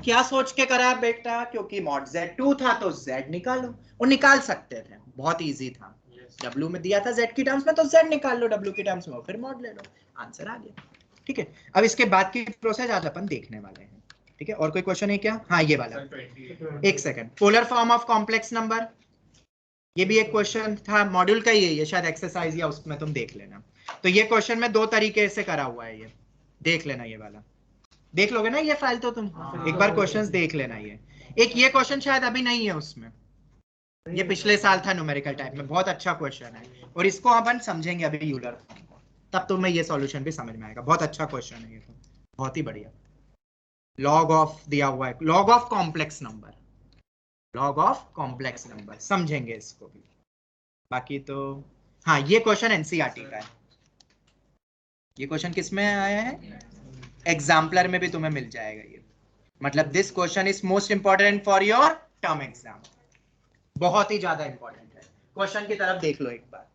क्या सोच के करा बेटा, क्योंकि मॉड z2 था तो z निकालो, और निकाल सकते थे, बहुत इजी था. w में दिया था z की टर्म्स में तो z निकाल लो w की टर्म्स में, फिर मॉड ले लो, आंसर आ गया. ठीक है, अब इसके बाद की प्रोसेस आज अपन देखने वाले हैं. ठीक है, और कोई क्वेश्चन है क्या? हाँ ये वाला. एक second. Polar form of complex number, ये भी एक क्वेश्चन था, मॉड्यूल का ही है ये, शायद एक्सरसाइज या उसमें तुम देख लेना. तो ये क्वेश्चन में 2 तरीके से करा हुआ है, ये देख लेना. ये वाला देख लोगे ना, ये फाइल तो तुम एक बार क्वेश्चंस देख लेना. ये क्वेश्चन शायद अभी नहीं है उसमें, ये पिछले साल था न्यूमेरिकल टाइप में. बहुत अच्छा क्वेश्चन है और इसको अपन समझेंगे अभी यूलर, तब तुम्हें ये सॉल्यूशन भी समझ में आएगा. बहुत अच्छा क्वेश्चन है ये तो, बहुत ही बढ़िया. लॉग ऑफ दिया हुआ है, log of complex number, log of complex number समझेंगे इसको भी. बाकी तो हाँ, ये क्वेश्चन एनसीईआरटी का है. ये क्वेश्चन किस में आया है, एग्जाम्पलर में भी तुम्हें मिल जाएगा ये. मतलब this question is most important for your term exam, बहुत ही ज्यादा इंपॉर्टेंट है. क्वेश्चन की तरफ देख लो एक बार.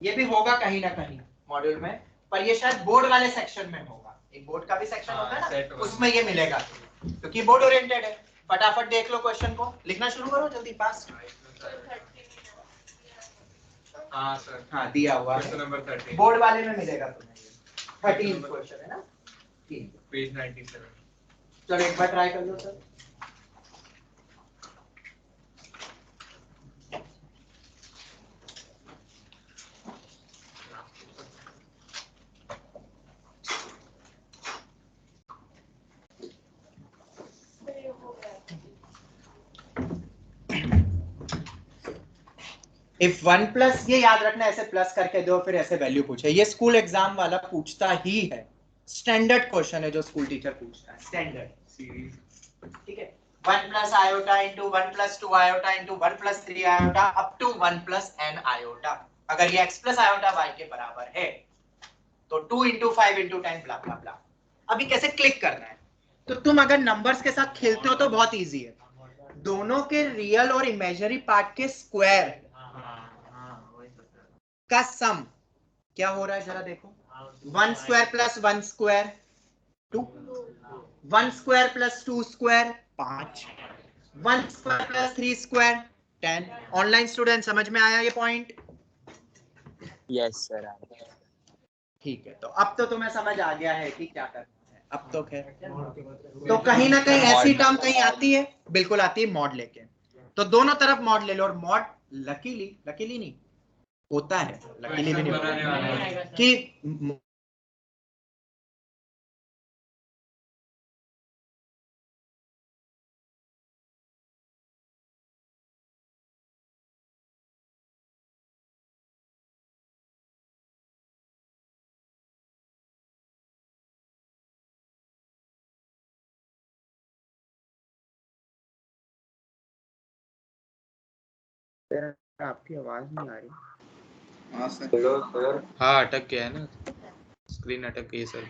ये भी होगा कहीं ना कहीं मॉड्यूल में, पर ये शायद बोर्ड वाले सेक्शन में होगा. एक बोर्ड का भी सेक्शन होता है ना, उसमें ये मिलेगा क्योंकि बोर्ड ओरिएंटेड है. फटाफट देख लो क्वेश्चन को, लिखना शुरू करो जल्दी. पास. हाँ सर. हाँ दिया हुआ है, क्वेश्चन नंबर 13, बोर्ड वाले में मिलेगा तुम्हें. 13 क्वेश्चन है ना, पेज 97. चलो एक बार ट्राई कर लो सर. इफ 1 प्लस, ये याद रखना, ऐसे प्लस करके दो फिर ऐसे वैल्यू पूछे. ये स्कूल एग्जाम वाला पूछता ही है, स्टैंडर्ड क्वेश्चन है जो स्कूल टीचर पूछता है, स्टैंडर्ड सीरीज. ठीक है, 1 plus iota into 1 plus 2 iota into 1 plus 3 iota up to 1 plus n iota. अगर ये x प्लस आयोटा y के बराबर है तो 2 इंटू 5 इंटू 10 ब्ला ब्ला ब्ला. अभी कैसे क्लिक करना है, तो तुम अगर नंबर्स के साथ खेलते हो तो बहुत इजी है. दोनों के रियल और इमेजिनरी पार्ट के स्क्वायर का सम क्या हो रहा है जरा देखो. 1 square plus 1 square 2, 1 square plus 2 square 5. 1 square plus 3 square 10। Online student समझ में आया ये पॉइंट? Yes sir. ठीक है, तो अब तो तुम्हें समझ आ गया है कि क्या करना है। अब तो खैर तो कहीं ना कहीं ऐसी टर्म कहीं आती है, बिल्कुल आती है मॉड लेके, तो दोनों तरफ मॉड ले लो। और मॉड लकीली नहीं होता है, लकीली भी नहीं बनाने वाला है। होता कि आपकी आवाज नहीं आ रही। हाँ सर। Hello sir. हाँ अटक गया है ना, स्क्रीन अटक गई है सर।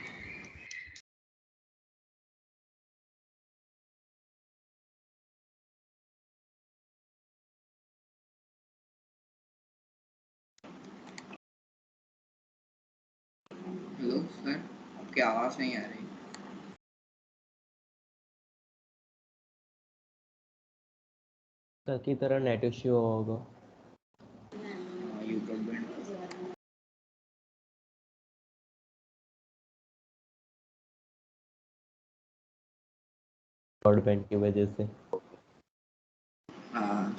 हेलो सर, आपकी आवाज नहीं आ रही। की तरह नेट इश्यू होगा। यूट्यूब में ब्रॉडबैंड की वजह से। हाँ।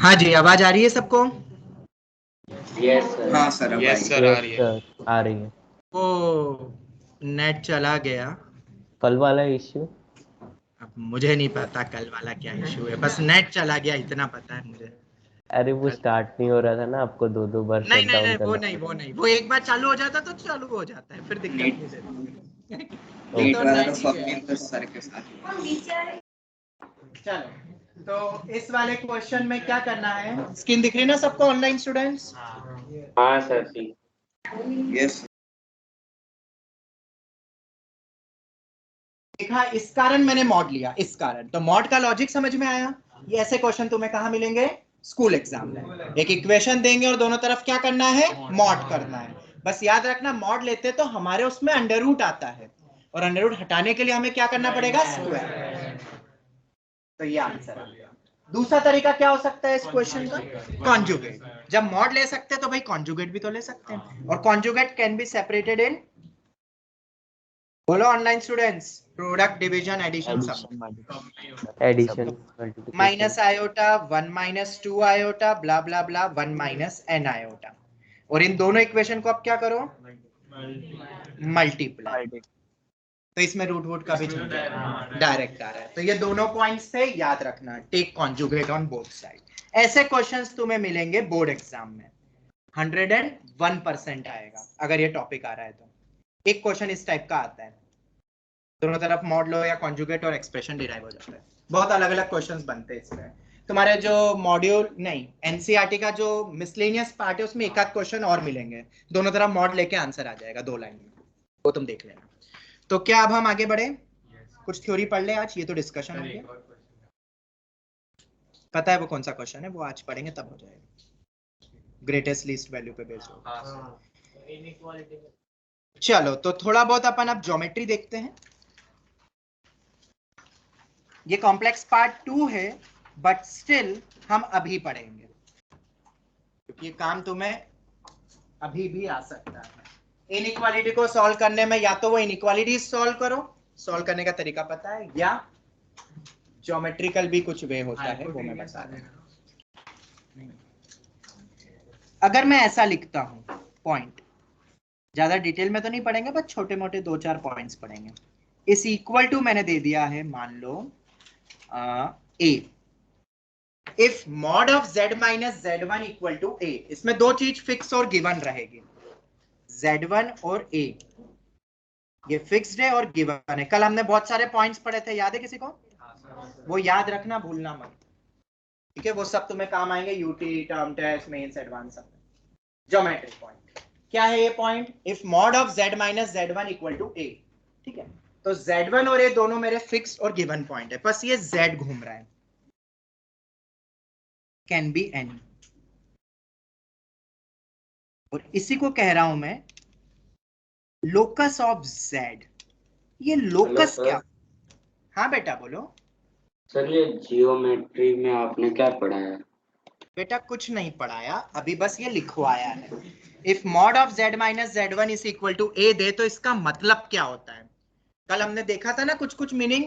हाँ जी, आवाज आ रही है सबको? Yes sir. हाँ सर, अब यस आई। सर आ यस रही है। सर आ रही है। ओ नेट चला गया। कल वाला इश्यू। अब मुझे नहीं पता कल वाला क्या इशू है, बस नेट चला गया इतना पता है मुझे। अरे वो कल स्टार्ट नहीं हो रहा था ना, आपको दो बार नहीं शट नहीं डाउन नहीं, वो करना। नहीं वो नहीं, वो एक बार चालू हो जाता तो चालू हो जाता है, फिर दिक्कत नेट नहीं देता। ये नेट तो वाला तो नेट ही स्वप्निल है। तो सर के साथ। चलो, तो इस वाले क्वेश्चन में क्या करना है? स्क्रीन दिख रही ना सबको ऑनलाइन स्टूडेंट्स? हाँ सर जी। यस। देखा, इस कारण मैंने मॉड लिया, इस कारण। तो मॉड का लॉजिक समझ में आया? ये ऐसे क्वेश्चन तुम्हें कहाँ मिलेंगे? स्कूल एग्जाम में। एक इक्वेशन देंगे और दोनों तरफ क्या करना है? मॉड करना है। बस याद रखना, मॉड लेते तो हमारे उसमें अंडर रूट आता है, और अंडर रूट हटाने के लिए हमें क्या करना पड़ेगा? स्क्वायर। तो ये आंसर आ गया। दूसरा तरीका क्या हो सकता है इस क्वेश्चन का? कॉन्जुगेट। जब मॉड ले सकते हैं तो भाई कॉन्जुगेट भी तो ले सकते हैं, और conjugate can be separated in, बोलो online students, product, division, addition, sum. Addition multiplication. Minus iota, 1 minus 2 iota, blah blah blah, 1 minus n iota. और इन दोनों इक्वेशन को आप क्या करो? मल्टीप्लाई। तो इसमें रूट वूट का भी डायरेक्ट आ रहा है। तो ये दोनों पॉइंट्स थे, याद रखना। Take conjugate on both side. ऐसे क्वेश्चंस तुम्हें मिलेंगे बोर्ड एग्जाम में, 101% आएगा अगर ये टॉपिक आ रहा है तो। एक क्वेश्चन इस टाइप का आता है। दोनों तरफ मॉड लो या कॉन्जुगेट और एक्सप्रेशन डिराइव हो जाता है। बहुत अलग अलग क्वेश्चंस बनते हैं इसमें। तुम्हारे जो मॉड्यूल नहीं एनसीईआरटी का जो मिसलेनियस पार्ट है उसमें एक आध क्वेश्चन और मिलेंगे, दोनों तरफ मॉड लेके आंसर आ जाएगा 2 लाइन में, वो तुम देख लेना। तो क्या अब हम आगे बढ़े, कुछ थ्योरी पढ़ ले आज, ये तो डिस्कशन हो गया। पता है वो कौन सा क्वेश्चन है, वो आज पढ़ेंगे तब हो जाएगा, ग्रेटेस्ट लीस्ट वैल्यू पे बेस्ड होगा। चलो तो थोड़ा बहुत अपन अब ज्योमेट्री देखते हैं। ये कॉम्प्लेक्स पार्ट 2 है बट स्टिल हम अभी पढ़ेंगे क्योंकि ये काम तुम्हें अभी भी आ सकता है। इनइक्वालिटी को सॉल्व करने में या तो वो इनइक्वालिटी सॉल्व करो, सॉल्व करने का तरीका पता है, या ज्योमेट्रिकल भी कुछ वे होता है, वो मैं बता रहा हूं। अगर मैं ऐसा लिखता हूं पॉइंट, ज्यादा डिटेल में तो नहीं पढ़ेंगे बस छोटे मोटे 2-4 पॉइंट्स पढ़ेंगे। इस इक्वल टू मैंने दे दिया है मान लो a, if mod of z minus z1 equal to a, इसमें 2 चीज फिक्स और गिवन रहेगी, z1 और a, ये फिक्स्ड है और गिवन है। कल हमने बहुत सारे पॉइंट्स पढ़े थे, याद है किसी को? वो याद रखना, भूलना मत, ठीक है? वो सब तुम्हें काम आएंगे UT, term test, mains, advance सब में। ज्योमेट्रिक पॉइंट क्या है ये point? If mod of z minus z1 equal to a, ठीक है? तो z1 और a दोनों मेरे फिक्स और गिवन पॉइंट है, बस ये z घूम रहा है, कैन बी एनी, और इसी को कह रहा हूं मैं लोकस ऑफ z। ये लोकस क्या? हाँ बेटा बोलो। सर ये जियोमेट्री में आपने क्या पढ़ाया? बेटा कुछ नहीं पढ़ाया अभी, बस ये लिखवाया है। If mod of z minus z1 is equal to a दे तो इसका मतलब क्या होता है? कल हमने देखा था ना कुछ मीनिंग,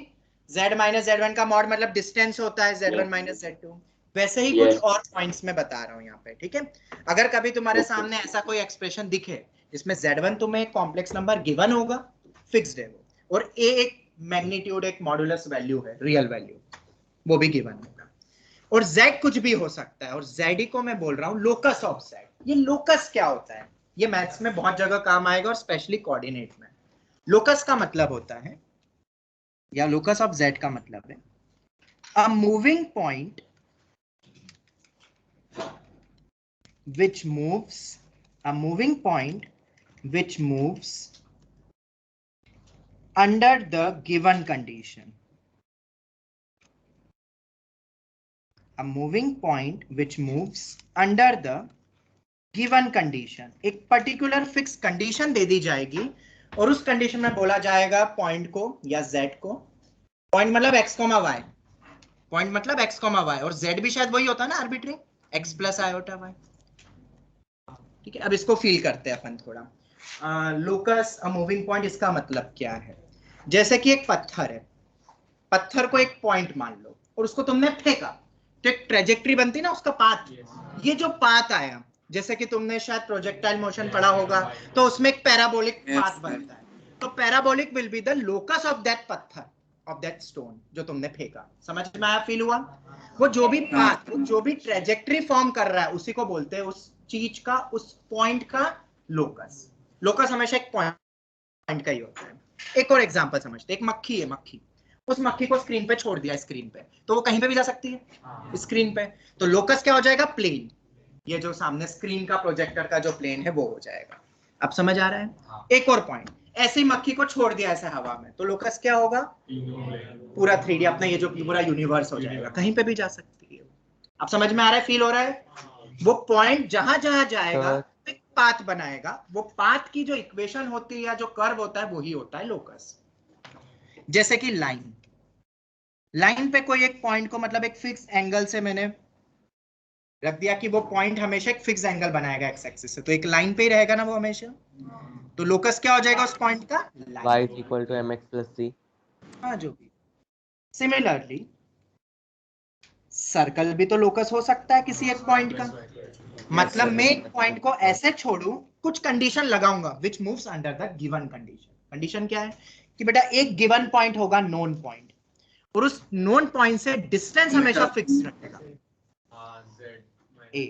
z माइनस z1 का मॉड मतलब डिस्टेंस होता है z1 माइनस z2, वैसे ही कुछ और पॉइंट्स में बता रहा हूँ यहाँ पे, ठीक है? अगर कभी तुम्हारे सामने ऐसा कोई एक्सप्रेशन दिखे जिसमें z1 तुम्हें एक कॉम्प्लेक्स नंबर गिवन होगा, फिक्स्ड है वो, और a एक मैग्नीट्यूड, एक मॉडुलस वैल्यू है, रियल वैल्यू, वो भी गिवन होगा, और z कुछ भी हो सकता है, और z को मैं बोल रहा हूँ लोकस ऑफ z। ये लोकस क्या होता है? ये मैथ्स में बहुत जगह काम आएगा और स्पेशली कोऑर्डिनेट में। लोकस का मतलब होता है, या लोकस ऑफ z का मतलब है a moving point which moves, a moving point which moves under the given condition, a moving point which moves under the given condition। एक पर्टिकुलर फिक्स कंडीशन दे दी जाएगी और उस कंडीशन में बोला जाएगा पॉइंट को या z को, पॉइंट मतलब x, y, पॉइंट मतलब x, y, और z भी शायद वही होता है ना, arbitrary x plus iota y, ठीक है? अब इसको फील करते हैं अपन थोड़ा। लोकस अ मूविंग पॉइंट, इसका मतलब क्या है? जैसे कि एक पत्थर है, पत्थर को एक पॉइंट मान लो और उसको तुमने फेंका तो एक ट्रेजेक्ट्री बनती ना उसका पाथ। ये जो पाथ आया, जैसे कि तुमने शायद प्रोजेक्टाइल मोशन पढ़ा होगा, तो उसमें एक पैराबोलिक पाथ बनता है, तो parabolic will be the locus of that पत्थर, ऑफ दैट स्टोन जो तुमने फेंका। समझ में आया, फील हुआ? वो जो भी पाथ, वो जो भी ट्रेजेक्ट्री फॉर्म कर रहा है उसी को बोलते हैं उस चीज का, उस पॉइंट का लोकस। लोकस हमेशा एक पॉइंट का ही होता है। एक और एग्जांपल समझते हैं, एक मक्खी है, मक्खी, उस मक्खी को स्क्रीन पे छोड़ दिया, स्क्रीन पे, तो वो कहीं पे भी जा सकती है स्क्रीन पे, तो लोकस क्या हो जाएगा? प्लेन। ये जो सामने स्क्रीन का प्रोजेक्टर का जो प्लेन है वो हो जाएगा। अब समझ आ रहा है? एक और पॉइंट, ऐसे ही मक्खी को छोड़ दिया ऐसे हवा में, तो लोकस क्या होगा? पूरा 3D अपना ये जो पूरा यूनिवर्स हो जाएगा, कहीं पे भी जा सकती है। अब समझ में आ रहा है, फील हो रहा है? वो पॉइंट जहां जहां जाएगा एक पाथ बनाएगा, वो पाथ की जो इक्वेशन होती है या जो कर्व होता है वही होता है लोकस। जैसे कि लाइन, लाइन पे कोई एक पॉइंट को मतलब एक फिक्स एंगल से मैंने रख दिया कि वो पॉइंट हमेशा एक फिक्स एंगल बनाएगा एक्स एक्सिस से, तो एक लाइन पे ही रहेगा ना वो हमेशा, तो लोकस क्या हो जाएगा उस पॉइंट का? y equal to mx plus c। हाँ, जो भी। सिमिलरली सर्कल भी तो लोकस हो सकता है किसी एक पॉइंट का, मतलब मैं एक पॉइंट को ऐसे छोड़ूं, कुछ कंडीशन लगाऊंगा विच moves under the given condition. Condition क्या है? कि बेटा एक गिवन पॉइंट होगा नोन पॉइंट, और उस नोन पॉइंट से डिस्टेंस हमेशा फिक्स रहेगा a।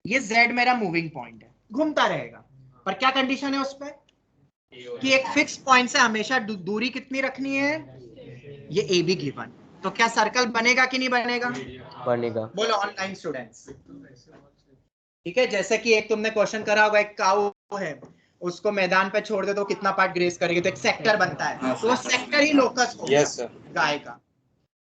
ये z मेरा मूविंग पॉइंट है, घूमता रहेगा, पर क्या कंडीशन है उस पे? कि एक फिक्स पॉइंट से हमेशा दूरी कितनी रखनी है, ये ए बी गिवन, तो क्या सर्कल बनेगा कि नहीं बनेगा? बनेगा। बोलो ऑनलाइन स्टूडेंट्स। ठीक है, जैसे कि एक तुमने क्वेश्चन करा होगा, एक काऊ है, उसको मैदान पे छोड़ दे तो कितना पार्ट ग्रेस करेगी, तो एक सेक्टर बनता है, तो वो सेक्टर ही लोकस होगा गाय का।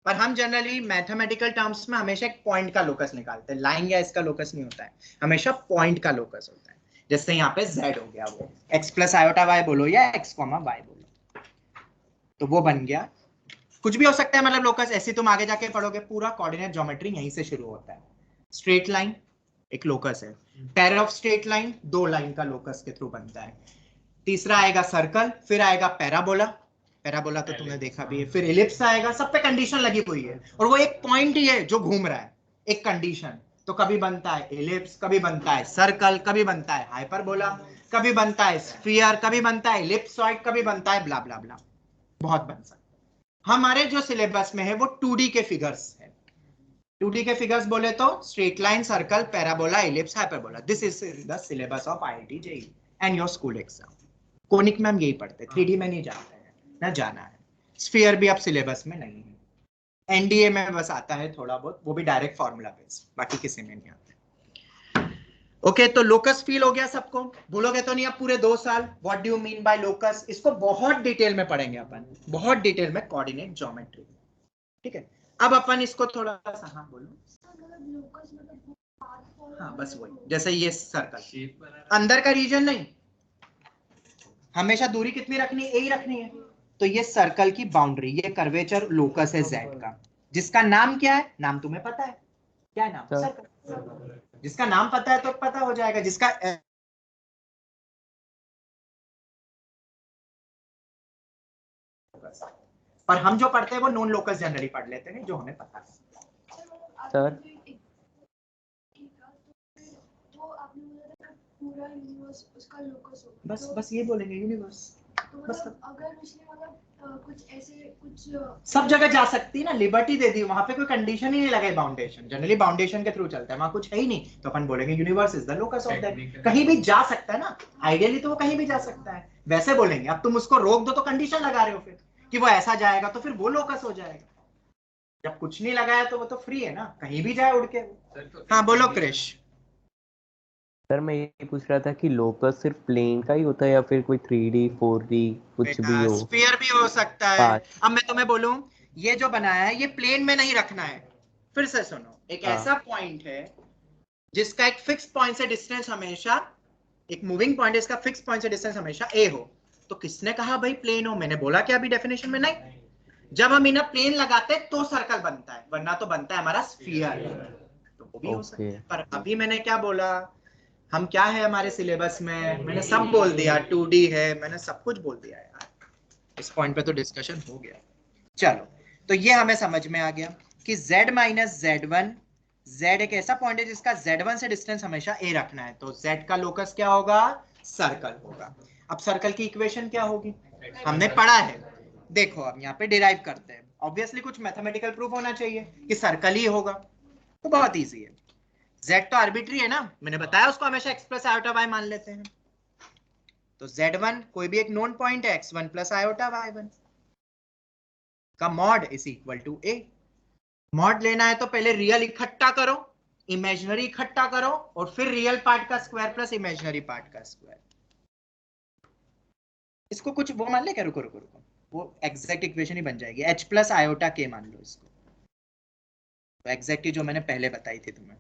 पर हम जनरली मैथमेटिकल टर्म्स में हमेशा एक पॉइंट का लोकस निकालते हैं, लाइन या इसका लोकस नहीं होता है, हमेशा पॉइंट का लोकस होता है। जैसे यहाँ पे z हो गया, वो x प्लस आयोटा y बोलो या x कॉमा y बोलो, तो वो बन गया, कुछ भी हो सकता है, मतलब लोकस। ऐसे तुम आगे जाके पढ़ोगे, पूरा कोऑर्डिनेट ज्योमेट्री यहीं से शुरू होता है। स्ट्रेट लाइन एक लोकस है, पेयर ऑफ स्ट्रेट लाइन दो लाइन का लोकस के थ्रू बनता है। तीसरा आएगा सर्कल, फिर आएगा पैराबोला, पैराबोला तो तुमने देखा भी है, फिर इलिप्स आएगा, सब पे कंडीशन लगी हुई है, और वो एक पॉइंट ही है जो घूम रहा है, एक कंडीशन। तो कभी बनता है इलिप्स, कभी बनता है सर्कल, कभी बनता है हाइपरबोला, कभी बनता है स्फीयर, कभी बनता है इलिप्सॉइड, कभी बनता है ब्ला ब्ला ब्ला, बहुत बन सकता है। हमारे जो सिलेबस में है वो 2D के फिगर्स है। 2D के फिगर्स बोले तो straight line, circle, parabola, ellipse, hyperbola. This is the syllabus of IIT JEE and your school exam. Conic में हम यही पढ़ते हैं, 3D में नहीं जाते हैं, ना जाना है। स्फीयर भी अब सिलेबस में नहीं है, NDA में बस आता है थोड़ा बहुत, वो भी डायरेक्ट फॉर्मूला बेस्ड, बाकी किसी में नहीं आता। ओके, तो लोकस फील हो गया सबको? भूलोगे तो नहीं अब पूरे 2 साल। What do you mean bye locus? इसको बहुत डिटेल में पढ़ेंगे अपन, बहुत डिटेल में, कोऑर्डिनेट ज्योमेट्री। ठीक है, अब अपन इसको थोड़ा सा, हाँ बोलो। हाँ बस वही, जैसे ये सर्कल, अंदर का रीजन नहीं, हमेशा दूरी कितनी रखनी है, ए ही रखनी है। तो ये सर्कल की बाउंड्री, ये कर्वेचर लोकस है z का, जिसका नाम क्या है? नाम तुम्हें पता है क्या है? नाम सर्कल। जिसका नाम पता है तो पता हो जाएगा, जिसका पर हम जो पढ़ते हैं वो नॉन लोकस जनरली पढ़ लेते हैं, जो हमें पता है। सर पूरा यूनिवर्स उसका लोकस होगा, बस बस ये बोलेंगे यूनिवर्स, तो बस मतलब अगर उसने मतलब कुछ ऐसे कुछ सब जगह जा सकती है ना, लिबर्टी दे दी, वहां पे कोई कंडीशन ही नहीं लगाई। बाउंडेशन जनरली बाउंडेशन के थ्रू चलता है, वहां कुछ है ही नहीं, तो अपन बोलेंगे universe is the locus of that. कहीं भी जा सकता है ना, आइडियली तो वो कहीं भी जा सकता है, वैसे बोलेंगे। अब तुम उसको रोक दो तो कंडीशन लगा रहे हो फिर कि वो ऐसा जाएगा, तो फिर वो लोकस हो जाएगा। जब कुछ नहीं लगाया तो वो तो फ्री है ना, कहीं भी जाए उड़ के। हाँ बोलो क्रिश। सर मैं ये पूछ रहा था कि लोकस सिर्फ प्लेन का ही होता है या फिर कोई 3D 4D कुछ भी हो? स्फीयर भी हो सकता है। अब मैं तुम्हें बोलूं, ये जो बनाया है ये प्लेन में नहीं रखना है। फिर से सुनो, एक ऐसा पॉइंट है जिसका एक फिक्स पॉइंट से डिस्टेंस हमेशा, एक मूविंग पॉइंट है, इसका फिक्स पॉइंट से डिस्टेंस हमेशा a हो। तो किसने कहा भाई प्लेन हो? मैंने बोला क्या अभी डेफिनेशन में? नहीं। जब हम इन्हें प्लेन लगाते हैं तो सर्कल बनता है, वरना तो बनता है हमारा स्फीयर। तो वो भी हो सकता है, पर अभी मैंने क्या बोला, हम क्या है हमारे सिलेबस में, मैंने सब बोल दिया, 2D है, मैंने सब कुछ बोल दिया यार। इस पॉइंट पे तो डिस्कशन हो गया। चलो, तो ये हमें समझ में आ गया कि z माइनस z1, z एक ऐसा पॉइंट है जिसका z1 से डिस्टेंस हमेशा a रखना है, तो z का लोकस क्या होगा? सर्कल होगा। अब सर्कल की इक्वेशन क्या होगी? हमने पढ़ा है, देखो अब यहाँ पे डिराइव करते हैं। ऑब्वियसली कुछ मैथमेटिकल प्रूफ होना चाहिए कि सर्कल ही होगा, तो बहुत ईजी है। z तो आर्बिट्री है ना, मैंने बताया उसको हमेशा x प्लस आयोटा y मान लेते हैं। तो z1 कोई भी एक नोन पॉइंट है, x1 प्लस आयोटा y1 का mod is equal to a। Mod लेना है तो पहले रियल इकट्ठा करो, इमेजिनरी इकट्ठा करो, और फिर रियल पार्ट का स्क्वायर प्लस इमेजिनरी पार्ट का स्क्वायर। इसको कुछ वो मान ले क्या? रुको रुको रुको, वो एग्जैक्ट इक्वेशन ही बन जाएगी, h प्लस आयोटा k मान लो इसको। तो एग्जैक्ट जो मैंने पहले बताई थी तुम्हें,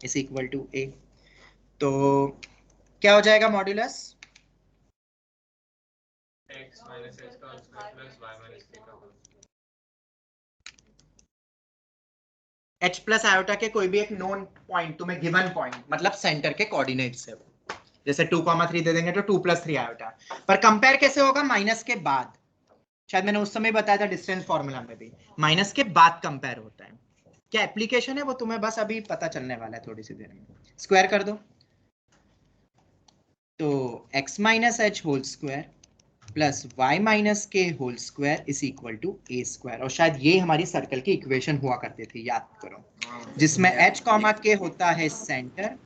इज इक्वल टू a। तो क्या हो जाएगा मॉड्यूलस? x minus h का square plus y minus k का होल। h प्लस आयोटा के कोई भी एक नोन पॉइंट, तुम्हें गिवन पॉइंट मतलब सेंटर के कोऑर्डिनेट्स है वो, जैसे 2,3 दे देंगे तो 2 + 3 आयोटा। पर कंपेयर कैसे होगा? माइनस के बाद। शायद मैंने उस समय बताया था डिस्टेंस फॉर्मूला में भी, माइनस के बाद कंपेयर होता है। क्या एप्लीकेशन है वो तुम्हें बस अभी पता चलने वाला है थोड़ी सी देर में। स्क्वायर कर दो, तो x minus h whole square plus y minus k whole square is equal to a square. और शायद ये हमारी सर्कल की इक्वेशन हुआ करती थी, याद करो, जिसमें h कॉमा k होता है सेंटर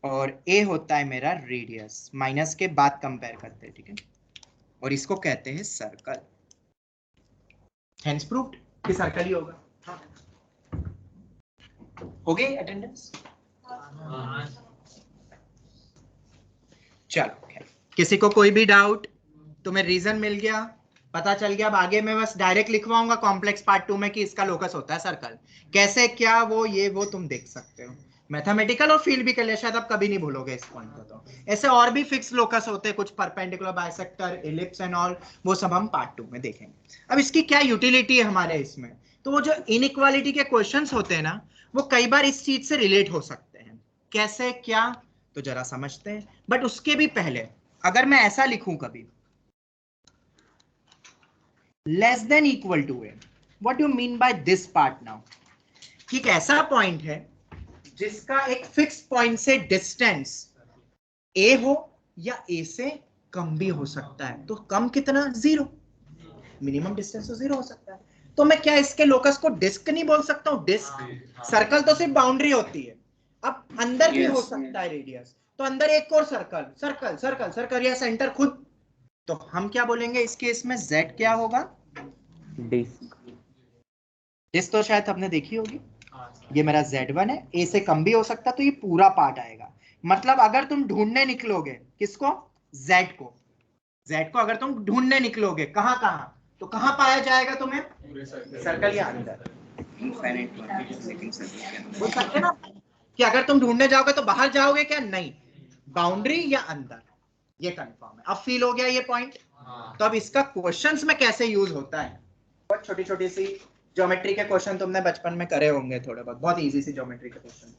और ए होता है मेरा रेडियस, माइनस के बाद कंपेयर करते हैं, ठीक है, और इसको कहते हैं सर्कल। हेंस प्रूव्ड कि सर्कल ही होगा। हो गई अटेंडेंस? चलो खैर, किसी को कोई भी डाउट? तुम्हें रीजन मिल गया, पता चल गया। अब आगे मैं बस डायरेक्ट लिखवाऊंगा कॉम्प्लेक्स पार्ट 2 में कि इसका लोकस होता है सर्कल। कैसे, क्या, वो ये वो तुम देख सकते हो। मैथमेटिकल और फील्ड भी कर लिया, शायद आप कभी नहीं भूलोगे इस पॉइंट को। तो ऐसे और भी फिक्स लोकस होते हैं, कुछ perpendicular, bisector, ellipse and all, वो सब हम पार्ट 2 में देखेंगे। अब इसकी क्या यूटिलिटी है हमारे इसमें, तो वो जो इनइक्वालिटी के क्वेश्चंस होते हैं ना, वो कई बार इस चीज से रिलेट हो सकते हैं। कैसे, क्या, तो जरा समझते हैं। बट उसके भी पहले अगर मैं ऐसा लिखूं कभी, less than equal to a, what you mean by this part now? ठीक, ऐसा पॉइंट है जिसका एक फिक्स पॉइंट से डिस्टेंस ए हो या ए से कम भी हो सकता है। तो कम कितना? 0। मिनिमम डिस्टेंस तो 0 हो सकता है। तो मैं क्या इसके लोकस को डिस्क नहीं बोल सकता हूं? डिस्क, सर्कल तो सिर्फ बाउंड्री होती है। अब अंदर भी हो सकता है रेडियस, तो अंदर एक और सर्कल, सर्कल सर्कल सर्कल, या सेंटर खुद। तो हम क्या बोलेंगे इस केस में? Z क्या होगा? डिस्क। डिस्क तो शायद आपने देखी होगी। ये मेरा Z1 है, ए से कम भी हो सकता, तो ये पूरा पार्ट आएगा। मतलब अगर तुम ढूंढने निकलोगे किसको? Z को। Z को अगर तुम ढूंढने निकलोगे कहां कहां, तो कहां पाया जाएगा तुम्हें? सर्कल या अंदर। बोल सकते ना कि अगर तुम ढूंढने जाओगे तो बाहर जाओगे क्या? नहीं, बाउंड्री या अंदर, ये कंफर्म है। अब फील हो गया ये पॉइंट? तो अब इसका क्वेश्चंस में कैसे यूज होता है, बहुत छोटी छोटी सी ज्योमेट्री के क्वेश्चन तुमने बचपन में करे होंगे थोड़े बहुत, बहुत इजी सी ज्योमेट्री के क्वेश्चन।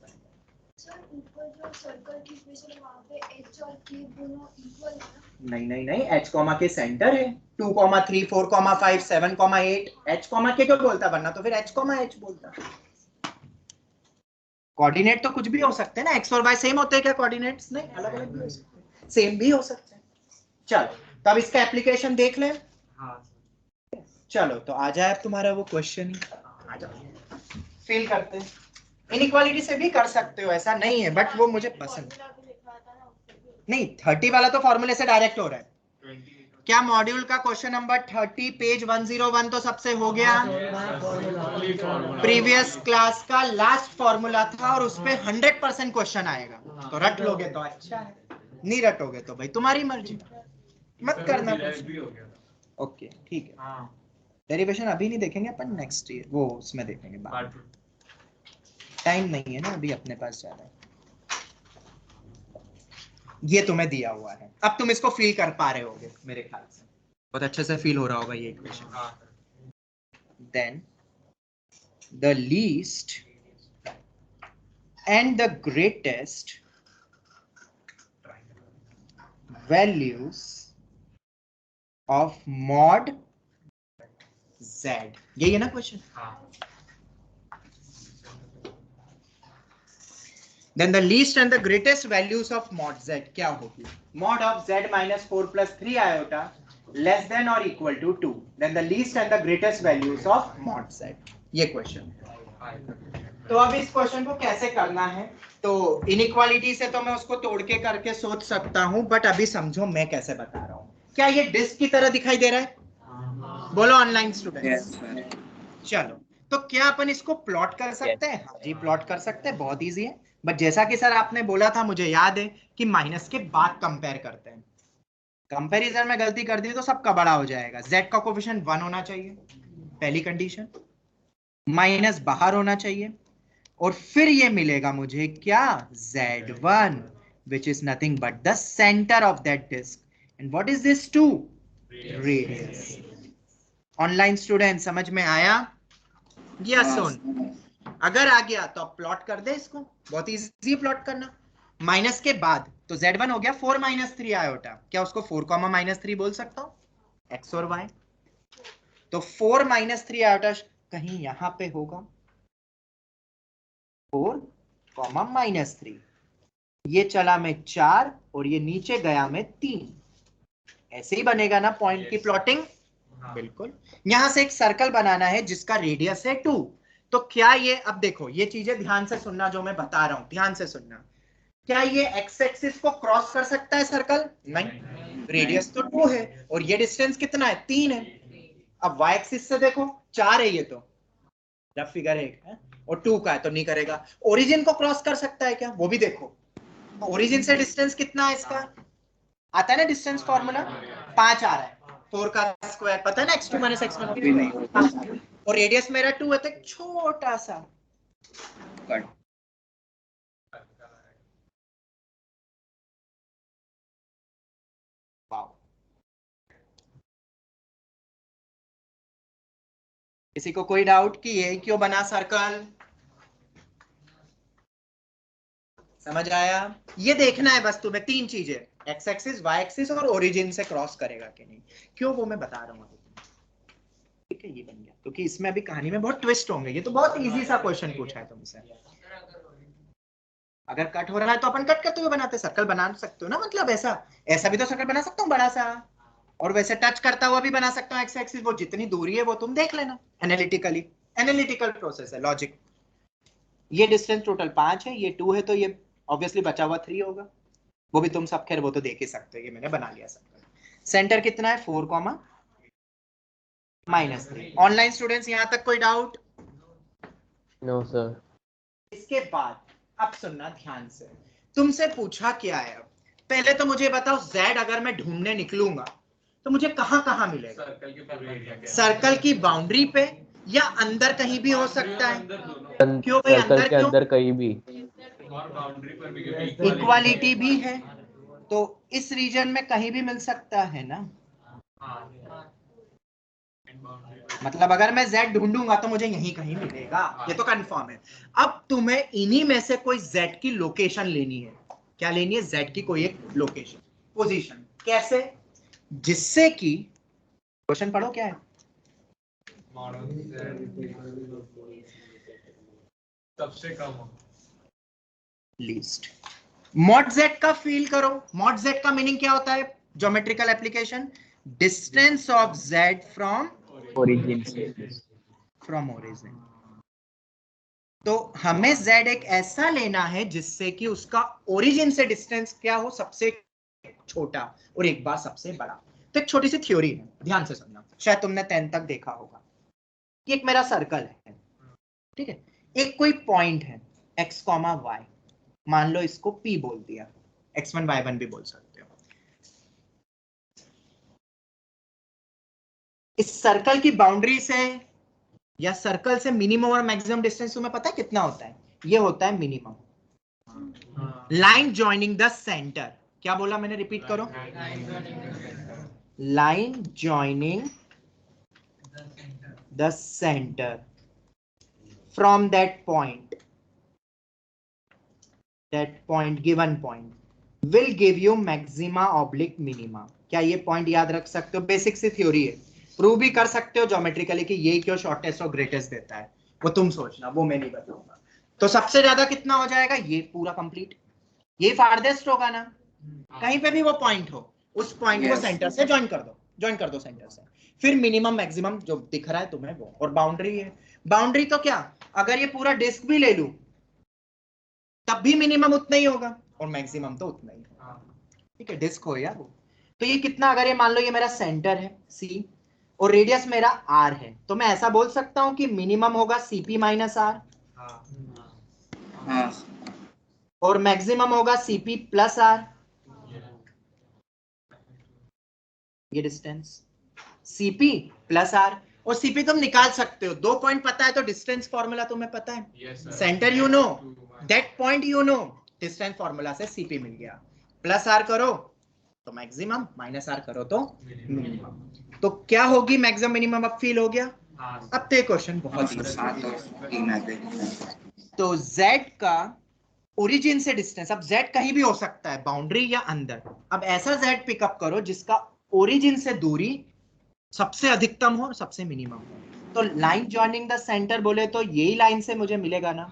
सर ऊपर जो सर्कल की इक्वेशन है वहां पे h और k दोनों इक्वल है ना? नहीं नहीं नहीं, h कॉमा के सेंटर है 2, 3, 4, 5, 7, 8। h कॉमा के क्यों बोलता, वरना तो फिर h कॉमा h बोलता। कोऑर्डिनेट तो कुछ भी हो सकते हैं ना, x और y सेम होते हैं क्या कोऑर्डिनेट्स? नहीं, अलग अलग भी हो सकते हैं, सेम भी हो सकते हैं। चलो, तो अब इसका एप्लीकेशन देख लें। चलो, तो आ जाए अब तुम्हारा वो क्वेश्चन ही, आ जाओ फील करते हैं। इनइक्वालिटी से भी कर सकते हो, ऐसा नहीं है, बट वो मुझे पसंद नहीं। 30 वाला तो फॉर्मूले से डायरेक्ट हो रहा है। क्या मॉड्यूल का क्वेश्चन नंबर 30 पेज 101 तो सबसे हो गया? प्रीवियस क्लास का लास्ट फॉर्मूला था और उस पे 100% क्वेश्चन आएगा। तो रट लोगे तो अच्छा है, नहीं रटोगे तो भाई तुम्हारी मर्जी, मत करना। ओके ठीक है, डेरिवेशन अभी नहीं देखेंगे अपन, नेक्स्ट ईयर वो उसमें देखेंगे बाद। टाइम नहीं है ना अभी अपने पास ज्यादा। ये तुम्हें दिया हुआ है, अब तुम इसको फील कर पा रहे होगे मेरे ख्याल से, बहुत अच्छे से फील हो रहा होगा ये equation. Then the least and the greatest values of mod Z, यही है ना question? Then the least and the greatest values of mod Z क्या होगी? Mod of Z minus 4 plus 3 iota less than or equal to 2. Then the least and the greatest values of mod Z. ये क्वेश्चन है। तो अब इस क्वेश्चन को कैसे करना है? तो इनइक्वालिटी से तो मैं उसको तोड़ के करके सोच सकता हूं, बट अभी समझो मैं कैसे बता रहा हूं। क्या ये डिस्क की तरह दिखाई दे रहा है? बोलो ऑनलाइन स्टूडेंट्स। चलो, तो क्या अपन इसको प्लॉट कर सकते हैं? हाँ जी, प्लॉट कर सकते हैं, बहुत इजी है। बट जैसा कि सर आपने बोला था, मुझे याद है कि माइनस के बाद कंपेयर करते हैं। कंपैरिजन में गलती कर दी तो सबका बड़ा हो जाएगा। z का कोफिशिएंट 1 होना चाहिए, पहली कंडीशन। माइनस बाहर होना चाहिए, और फिर ये मिलेगा मुझे क्या? z1 which is nothing but the center of that disk. And what is this 2? Radius. Online student समझ में आया? या सुन, अगर आ गया तो अब प्लॉट कर दे इसको, बहुत इजी प्लॉट करना। माइनस के बाद तो z1 हो गया 4 - 3 आयोटा, क्या उसको 4, -3 बोल सकता हूं? x और y, तो 4 - 3 आयोटा कहीं यहां पे होगा, 4, -3, ये चला में 4 और ये नीचे गया में 3। ऐसे ही बनेगा ना पॉइंट की प्लॉटिंग? बिल्कुल। यहां से एक सर्कल बनाना है जिसका रेडियस है 2। तो क्या ये, अब देखो ये चीजें ध्यान से सुनना जो मैं बता रहा हूं, ध्यान से सुनना। क्या ये एक्स एक्सिस को क्रॉस कर सकता है सर्कल? नहीं, रेडियस तो 2 है और ये डिस्टेंस कितना है? 3 है। अब y एक्सिस से देखो 4 है, ये तो रफ फिगर 1 है और 2 का है तो नहीं करेगा। ओरिजिन को क्रॉस कर सकता है क्या? वो भी देखो। ओरिजिन से डिस्टेंस कितना है इसका? आता है ना डिस्टेंस फॉर्मूला, 5 आ रहा है, 4 का स्क्वायर पता है ना, x2 - x1 और रेडियस मेरा 2 है तो एक छोटा सा कट। किसी को कोई डाउट कि ये क्यों बना सर्कल? समझ आया? ये देखना है बस तुम्हें 3 चीजें, एक्स एक्सिस, वाई एक्सिस और ओरिजिन से क्रॉस करेगा कि नहीं। क्यों वो मैं बता रहा हूँ। ठीक है, ये बन गया क्योंकि इसमें अभी कहानी में बहुत ट्विस्ट होंगे। ये तो बहुत इजी सा क्वेश्चन पूछा है तुमसे। अगर कट हो रहा है तो अपन कट करते हुए बनाते, सर्कल बना सकते हो ना, मतलब ऐसा भी तो सर्कल बना सकता हूँ बड़ा सा, और वैसे टच करता हुआ भी बना सकता हूँ एक्स एक्सिस। वो जितनी दूरी है वो तुम देख लेना एनालिटिकली, एनालिटिकल प्रोसेस है, लॉजिक। ये डिस्टेंस टोटल 5 है, ये 2 है तो ये ऑब्वियसली बचा हुआ 3 होगा। वो भी तुम सब खैर वो तो देख ही सकते हो, ये मैंने बना लिया सर्कल। सेंटर कितना है? 4, -3। ऑनलाइन स्टूडेंट्स यहां तक कोई डाउट? No sir. इसके बाद अब सुनना ध्यान से, तुमसे पूछा क्या है। अब पहले तो मुझे बताओ, z अगर मैं ढूंढने निकलूंगा तो मुझे कहां कहां मिलेगा? सर्कल की बाउंड्री पे या अंदर कहीं भी हो सकता है। क्यों भाई सर्कल अंदर के क्यों? अंदर कहीं भी। इक्वालिटी भी है तो इस रीजन में कहीं भी मिल सकता है ना। मतलब अगर मैं z ढूंढूंगा तो मुझे यहीं कहीं मिलेगा, ये तो कंफर्म है। अब तुम्हें इन्हीं में से कोई z की लोकेशन लेनी है। क्या लेनी है? z की कोई एक लोकेशन, पोजीशन। कैसे? जिससे कि क्वेश्चन पढ़ो क्या है। सबसे कम लीस्ट। मॉड z का फील करो। मॉड z का मीनिंग क्या होता है? Geometrical application, distance of z from origin से। तो हमें z एक ऐसा लेना है जिससे कि उसका ओरिजिन से डिस्टेंस क्या हो? सबसे छोटा और एक बार सबसे बड़ा। तो एक छोटी सी थ्योरी है, ध्यान से सुनना, शायद तुमने 10 तक देखा होगा। ये एक मेरा सर्कल है, ठीक है। एक कोई पॉइंट है x, y, मान लो इसको p बोल दिया, x1 y1 भी बोल सकते हो। इस सर्कल की बाउंड्री से या सर्कल से मिनिमम और मैक्सिमम डिस्टेंस तुम्हें पता है कितना होता है? ये होता है minimum. Line joining the centre, क्या बोला मैंने? रिपीट करो। Line joining the centre from that point, given point will give you maxima oblique minima. क्या ये पॉइंट याद रख सकते हो? बेसिक सी थ्योरी है, प्रूव भी कर सकते हो ज्योमेट्रिकली कि ये क्यों शॉर्टेस्ट और ग्रेटेस्ट देता है, वो तुम सोचना, वो मैं नहीं बताऊंगा। तो सबसे ज्यादा कितना हो जाएगा? ये पूरा कंप्लीट, ये फारदेस्ट होगा ना। कहीं पे भी वो पॉइंट हो, उस पॉइंट को सेंटर से ज्वाइन कर दो सेंटर से। फिर मिनिमम मैक्सिमम जो दिख रहा है तुम्हें वो, और बाउंड्री है। बाउंड्री तो क्या, अगर ये पूरा डिस्क भी ले लूं तब भी मिनिमम उतना ही होगा और मैक्सिमम तो उतना ही होगा, ठीक है। डिस्क हो या वो, तो ये कितना, अगर ये मान लो ये मेरा सेंटर है C और रेडियस मेरा R है, तो मैं ऐसा बोल सकता हूं कि मिनिमम होगा CP - R और मैक्सिमम होगा CP + R। ये डिस्टेंस CP + R, और CP तुम निकाल सकते हो। 2 पॉइंट पता है तो डिस्टेंस फॉर्मूला तुम्हें पता है। Centre you know, that point you know, distance formula से CP मिल गया। +R करो तो मैक्सिमम, -R करो तो मिनिमम। तो क्या होगी मैक्सिमम मिनिमम? अब फील हो गया। अब तो क्वेश्चन बहुत इजी। तो z का ओरिजिन से डिस्टेंस, अब z कहीं भी हो सकता है, बाउंड्री या अंदर। अब ऐसा z पिकअप करो जिसका ओरिजिन से दूरी सबसे अधिकतम हो, सबसे मिनिमम हो। तो लाइन जॉइनिंग द सेंटर बोले तो यही लाइन से मुझे मिलेगा ना।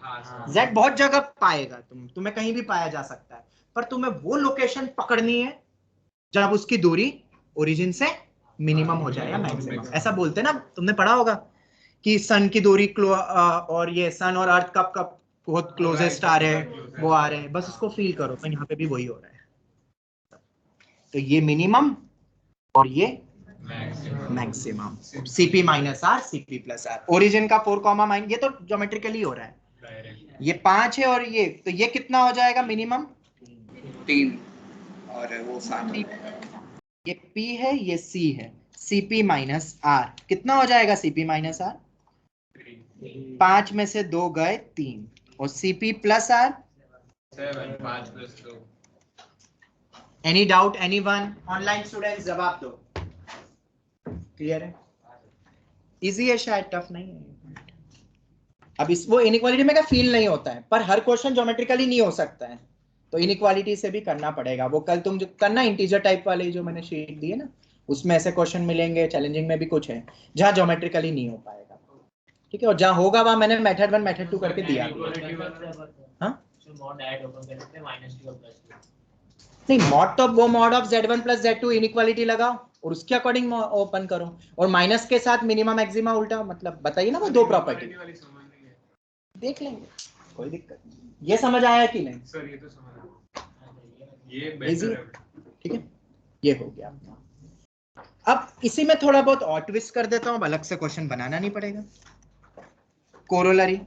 z बहुत जगह पाएगा, तुम्हें कहीं भी पाया जा सकता है, पर तुम्हें वो लोकेशन पकड़नी है जब उसकी दूरी ओरिजिन से मिनिमम हो जाए या मैक्सिमम। ऐसा बोलते हैं ना, तुमने पढ़ा होगा कि सन की दूरी और ये सन और अर्थ कब बहुत क्लोजेस्ट आ रहे हैं, वो आ रहे हैं, बस उसको फील करो। तो यहाँ पे भी वही हो रहा है। तो ये मिनिमम और ये maximum, CP minus r CP plus r. Origin का 4 कॉमा माइन, ये तो ज्योमेट्रिकली हो रहा है। ये 5 है और ये, तो ये कितना हो जाएगा मिनिमम? 3 और वो 7। ये P है, ये C है, CP माइनस आर कितना हो जाएगा? CP माइनस आर 5 में से 2 गए 3, और CP plus r 7, 5 + 2। Any doubt anyone? Online students जवाब दो। क्लियर है? इजी है शायद, टफ नहीं है। अब इस वो इनइक्वालिटी में का फील नहीं होता है, पर हर क्वेश्चन ज्योमेट्रिकली नहीं हो सकता है, तो इनइक्वालिटी से भी करना पड़ेगा। वो कल तुम जो करना इंटीजर टाइप वाले जो मैंने शीट दी है ना, उसमें ऐसे क्वेश्चन मिलेंगे। चैलेंजिंग में भी कुछ है जहां ज्योमेट्रिकली नहीं हो पाएगा, ठीक है। और जहां होगा वहां मैंने मेथड 1 मेथड 2 करके दिया। हाँ नहीं, मॉड तो वो mod of Z1 + Z2 inequality लगाओ और उसके अकॉर्डिंग ओपन करो, और माइनस के साथ मिनिमा मैक्सिमा उल्टा, मतलब बताइए ना वो दो प्रॉपर्टी देख लेंगे, कोई दिक्कत नहीं। ये समझ आया कि नहीं? सर ये तो समझ आया, ये बेहतर है। ठीक है, ये हो गया। अब इसी में थोड़ा बहुत और ट्विस्ट कर देता हूं, अलग से क्वेश्चन बनाना नहीं पड़ेगा। कोरोलरी,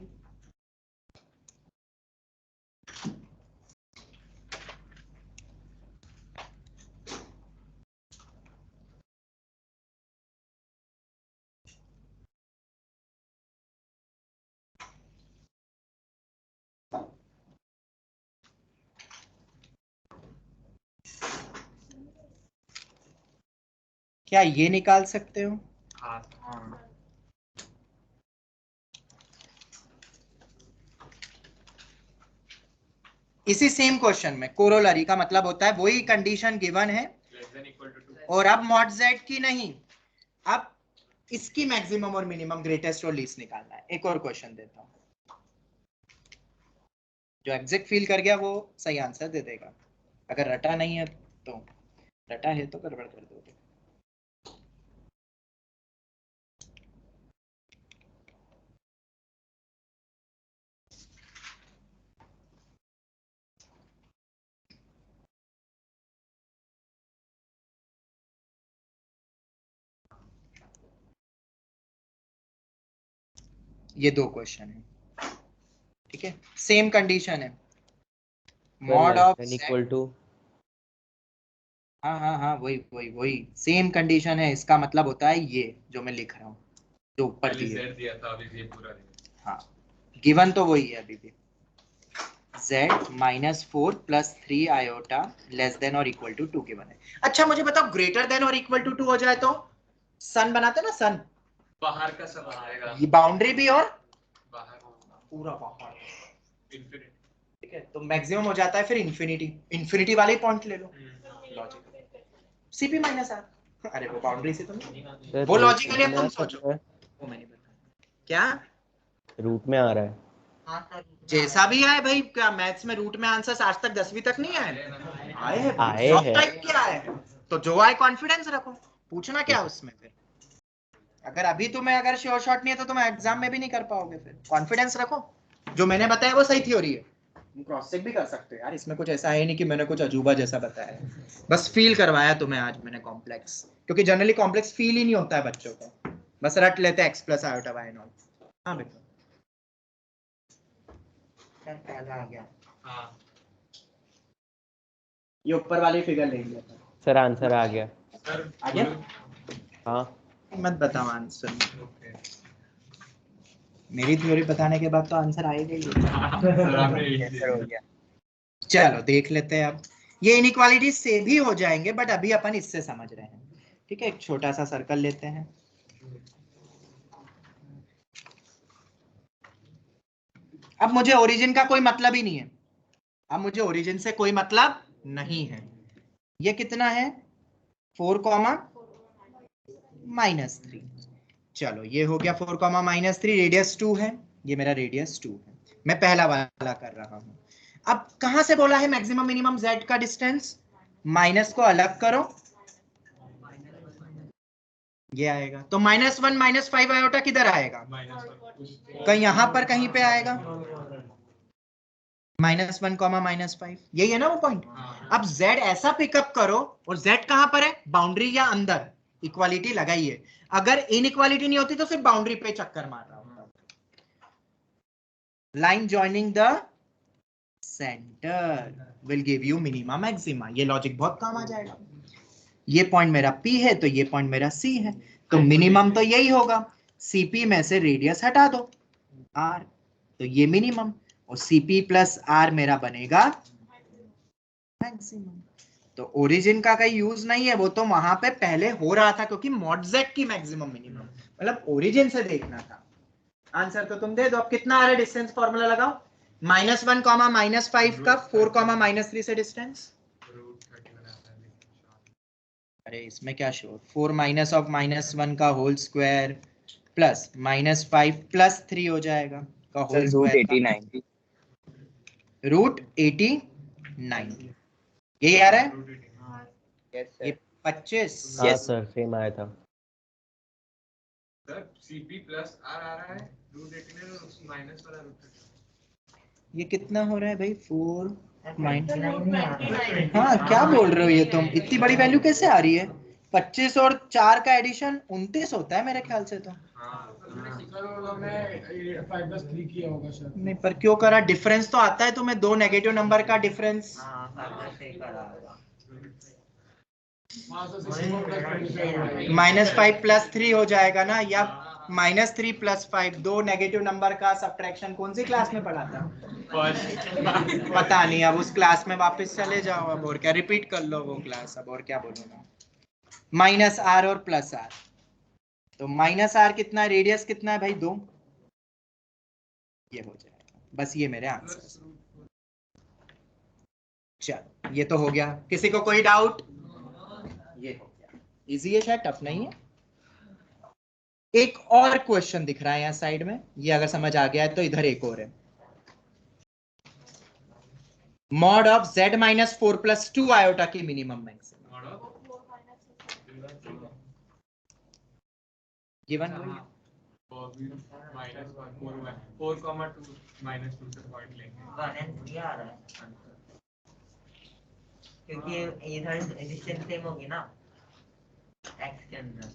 क्या ये निकाल सकते हो? हाँ। इसी सेम क्वेश्चन में कोरोलरी का मतलब होता है वही कंडीशन गिवन है, और अब मॉड जेड की नहीं, अब इसकी मैक्सिमम और मिनिमम, ग्रेटेस्ट और लीस्ट निकालना है। एक और क्वेश्चन देता हूं, जो एग्जैक्ट फील कर गया वो सही आंसर दे देगा, अगर रटा नहीं है तो, रटा है तो गड़बड़ कर दोगे। ये दो क्वेश्चन है, ठीक है, सेम कंडीशन है, मॉड ऑफ इक्वल टू, हाँ हाँ हाँ वही वही वही सेम कंडीशन है। इसका मतलब होता है ये जो मैं लिख रहा हूँ, जो ऊपर दिया था, अभी ये पूरा दिया। हाँ, गिवन तो वही है अभी भी, z -4 + 3 आयोटा लेस देन और इक्वल टू 2 गिवन है। अच्छा मुझे बताओ, ग्रेटर देन और इक्वल टू 2 हो जाए तो सन बनाते ना, सन बाहर का सब आएगा, ये बाउंड्री भी और बाहर पूरा बाहर, इन्फिनिटी। ठीक है, तो मैक्सिमम हो जाता है फिर इन्फिनिटी, इन्फिनिटी वाले पॉइंट ले लो। लॉजिक CP माइनस आर, अरे वो बाउंड्री से तो नहीं, वो लॉजिकली अब तुम सोचो, वो मैंने बताया क्या रूट में आ रहा है। जैसा भी आए भाई, क्या मैथ्स में रूट में आंसर्स आज तक 10वीं तक नहीं आए? आए हैं, आए सब हैं। टाइप के आए हैं, तो जो आए कॉन्फिडेंस रखो, पूछना क्या उसमें फिर। अगर अभी तुम्हें अगर श्योर शॉट नहीं है तो तुम एग्जाम में भी नहीं कर पाओगे, फिर कॉन्फिडेंस रखो, जो मैंने बताया वो सही थ्योरी है, तुम क्रॉस चेक भी कर सकते हो यार, इसमें कुछ ऐसा है नहीं कि मैंने कुछ अजूबा जैसा बताया है, बस फील करवाया तुम्हें आज मैंने कॉम्प्लेक्स, क्योंकि जनरली कॉम्प्लेक्स फील ही नहीं होता है बच्चों को, बस रट लेते हैं x + आयोटा y नॉट। हाँ बेटा पहला आ गया, हाँ ये ऊपर वाली फिगर ले लिया था सर आंसर आ गया। सर, आ गया? हाँ मत बताओ आंसर, मेरी थ्योरी बताने के बाद तो आंसर आएगा ही। सर आपने कैंसर हो गया। चलो देख लेते हैं, अब ये इनइक्वालिटी से भी हो जाएंगे, बट अभी अपन इससे समझ रहे हैं, ठीक है। एक छोटा सा सर्कल लेते हैं, अब मुझे ओरिजिन का कोई मतलब ही नहीं है, अब मुझे ओरिजिन से कोई मतलब नहीं है। ये कितना है 4, -3, चलो ये हो गया 4, -3, रेडियस 2 है, ये मेरा रेडियस 2 है, मैं पहला वाला कर रहा हूं। अब कहां से बोला है मैक्सिमम मिनिमम z का डिस्टेंस, माइनस को अलग करो, ये आएगा, तो -1 -5 आयोटा किधर आएगा, कहीं यहां पर कहीं पे आएगा, -1, -5, यही है ना वो पॉइंट। अब z ऐसा पिकअप करो, और z कहां पर है, बाउंड्री या अंदर, इक्वालिटी लगाइए। अगर इनइक्वालिटी नहीं होती तो सिर्फ बाउंड्री पे चक्कर मार रहा होता। Line joining the centre will give you minima maxima. ये लॉजिक बहुत काम आ जाएगा। ये पॉइंट मेरा P है तो ये पॉइंट मेरा C है, तो मिनिमम तो यही होगा। CP में से रेडियस हटा दो R, तो ये मिनिमम, और CP प्लस R मेरा बनेगा मैक्सिमम। तो ओरिजिन का कोई यूज नहीं है, वो तो वहां पे पहले हो रहा था, क्योंकि मॉड Z की मैक्सिमम मिनिमम मतलब ओरिजिन से देखना था। आंसर तो तुम दे दो। अब कितना आ रहा है डिस्टेंस, फॉर्मूला लगाओ। -1, -5 का 4, -3 से डिस्टेंस। अरे इसमें क्या शोर, 4 माइनस ऑफ -1 का होल स्क्वायर प्लस -5 प्लस 3 हो जाएगा का होल स्क्वायर, रूट 89। यही आ रहा है। ये 25। हाँ सर सेम आया था सर CP प्लस R आ रहा है, रूट 89 और उसमें माइनस वाला रूट 39। ये कितना हो रहा है भाई, 4 हाँ क्या बोल रहे हो ये तुम, इतनी बड़ी वैल्यू कैसे आ रही है। 25 और 4 का एडिशन 29 होता है मेरे ख्याल से तो। नहीं पर क्यों करा, डिफरेंस तो आता है तुम्हें, दो नेगेटिव नंबर का डिफरेंस। -5 + 3 हो जाएगा ना, या -3 + 5, दो नेगेटिव नंबर का सब्ट्रैक्शन कौन सी क्लास में पढ़ा था, पता नहीं। अब उस क्लास में वापस चले जाओ, अब और क्या रिपीट कर लो वो क्लास, अब और क्या बोलूंगा। -r और +r, तो -r कितना है, रेडियस कितना है भाई, 2, ये हो जाएगा। बस ये मेरे आंसर। चल ये तो हो गया, किसी को कोई डाउट। ये हो गया, इजी है शायद, टफ नहीं है। एक और क्वेश्चन दिख रहा है यहाँ साइड में, ये अगर समझ आ गया है तो इधर एक और है। मॉड ऑफ z - 4 + 2 आयोटा की मिनिमम मैक्सिमम गिवन -1 4, 2 -2 से पॉइंट लेंगे। आ रहा है क्योंकि इधर डिस्टेंस सेम होगी ना x के अंदर,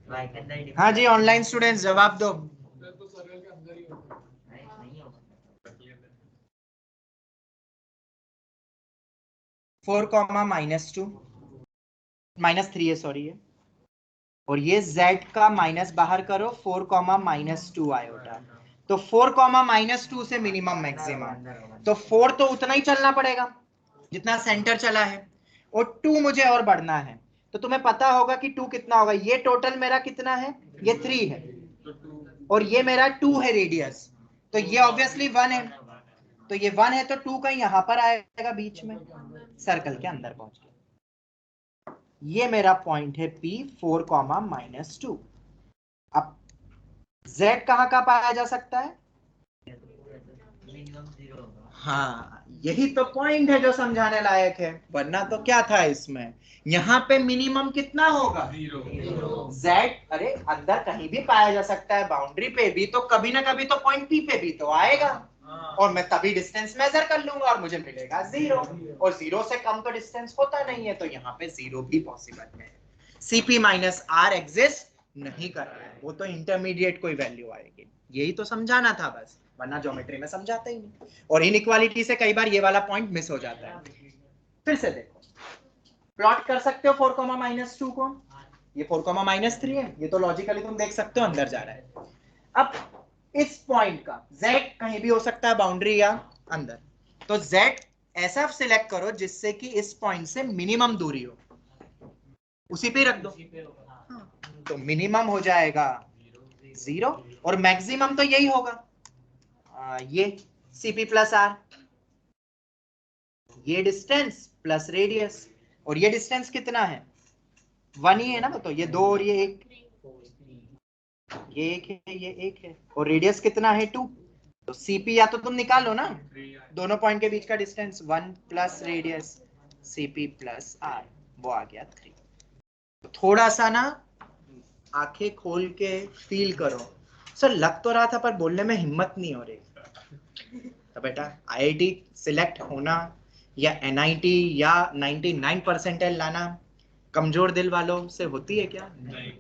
y के अंदर। हाँ जी ऑनलाइन स्टूडेंट्स जवाब दो। तो सर्कल के अंदर ही होगा। नहीं होगा। 4, -2 -3 है, सॉरी है, और ये z का माइनस बाहर करो, 4, -2 आयोटा, तो 4, -2 से मिनिमम मैक्सिमम, तो 4 तो उतना ही चलना पड़ेगा जितना सेंटर चला है, और 2 मुझे और बढ़ना है। तो तुम्हें पता होगा कि 2 कितना होगा, ये टोटल मेरा कितना है, ये 3 है, और ये मेरा 2 है रेडियस, तो ये ऑब्वियसली 1 है, तो ये 1 है, तो 2 कहीं यहां पर आएगा बीच में, सर्कल के अंदर पहुंच गया। ये मेरा पॉइंट है P, 4, -2। अब Z कहां का पाया जा सकता है, हाँ यही तो पॉइंट है जो समझाने लायक है, वरना तो क्या था इसमें, यहाँ पे मिनिमम कितना होगा, 0। Z अरे अंदर कहीं भी पाया जा सकता है, बाउंड्री पे भी, तो कभी ना कभी तो पॉइंट P पे भी तो आएगा, और मैं तभी डिस्टेंस मेजर कर लूंगा और मुझे मिलेगा 0, और 0 से कम तो डिस्टेंस होता नहीं है, तो यहाँ पे 0 भी पॉसिबल है। CP - R एग्जिस्ट नहीं कर रहा है, वो तो इंटरमीडिएट कोई वैल्यू आएगी, यही तो समझाना था बस, वरना ज्योमेट्री में समझाते ही नहीं, और इनइक्वालिटी से कई बार ये वाला पॉइंट मिस हो जाता है। फिर से देखो, प्लॉट कर सकते हो 4, -2 को, ये 4, -3 है, ये तो लॉजिकली तुम देख सकते हो अंदर जा रहा है। अब इस पॉइंट का Z कहीं भी हो सकता है, बाउंड्री या अंदर, तो Z ऐसा सिलेक्ट करो जिससे कि इस पॉइंट से मिनिमम दूरी हो, उसी पे रख दो, तो मिनिमम हो जाएगा 0, और मैक्सिमम तो यही होगा, ये CP + R, ये डिस्टेंस प्लस रेडियस, और ये डिस्टेंस कितना है, 1 ही है ना, तो ये 2 और ये 1, ये 1 है, ये 1 है, और रेडियस कितना है 2, तो CP या तो तुम निकालो ना, दोनों पॉइंट के बीच का distance 1 plus radius CP + R, वो आ गया 3। तो थोड़ा सा ना आंखें खोल के फील करो। सर लग तो रहा था पर बोलने में हिम्मत नहीं हो रही। तो बेटा IIT सिलेक्ट होना या NIT या 99 परसेंटाइल लाना कमजोर दिल वालों से होती है क्या? नहीं,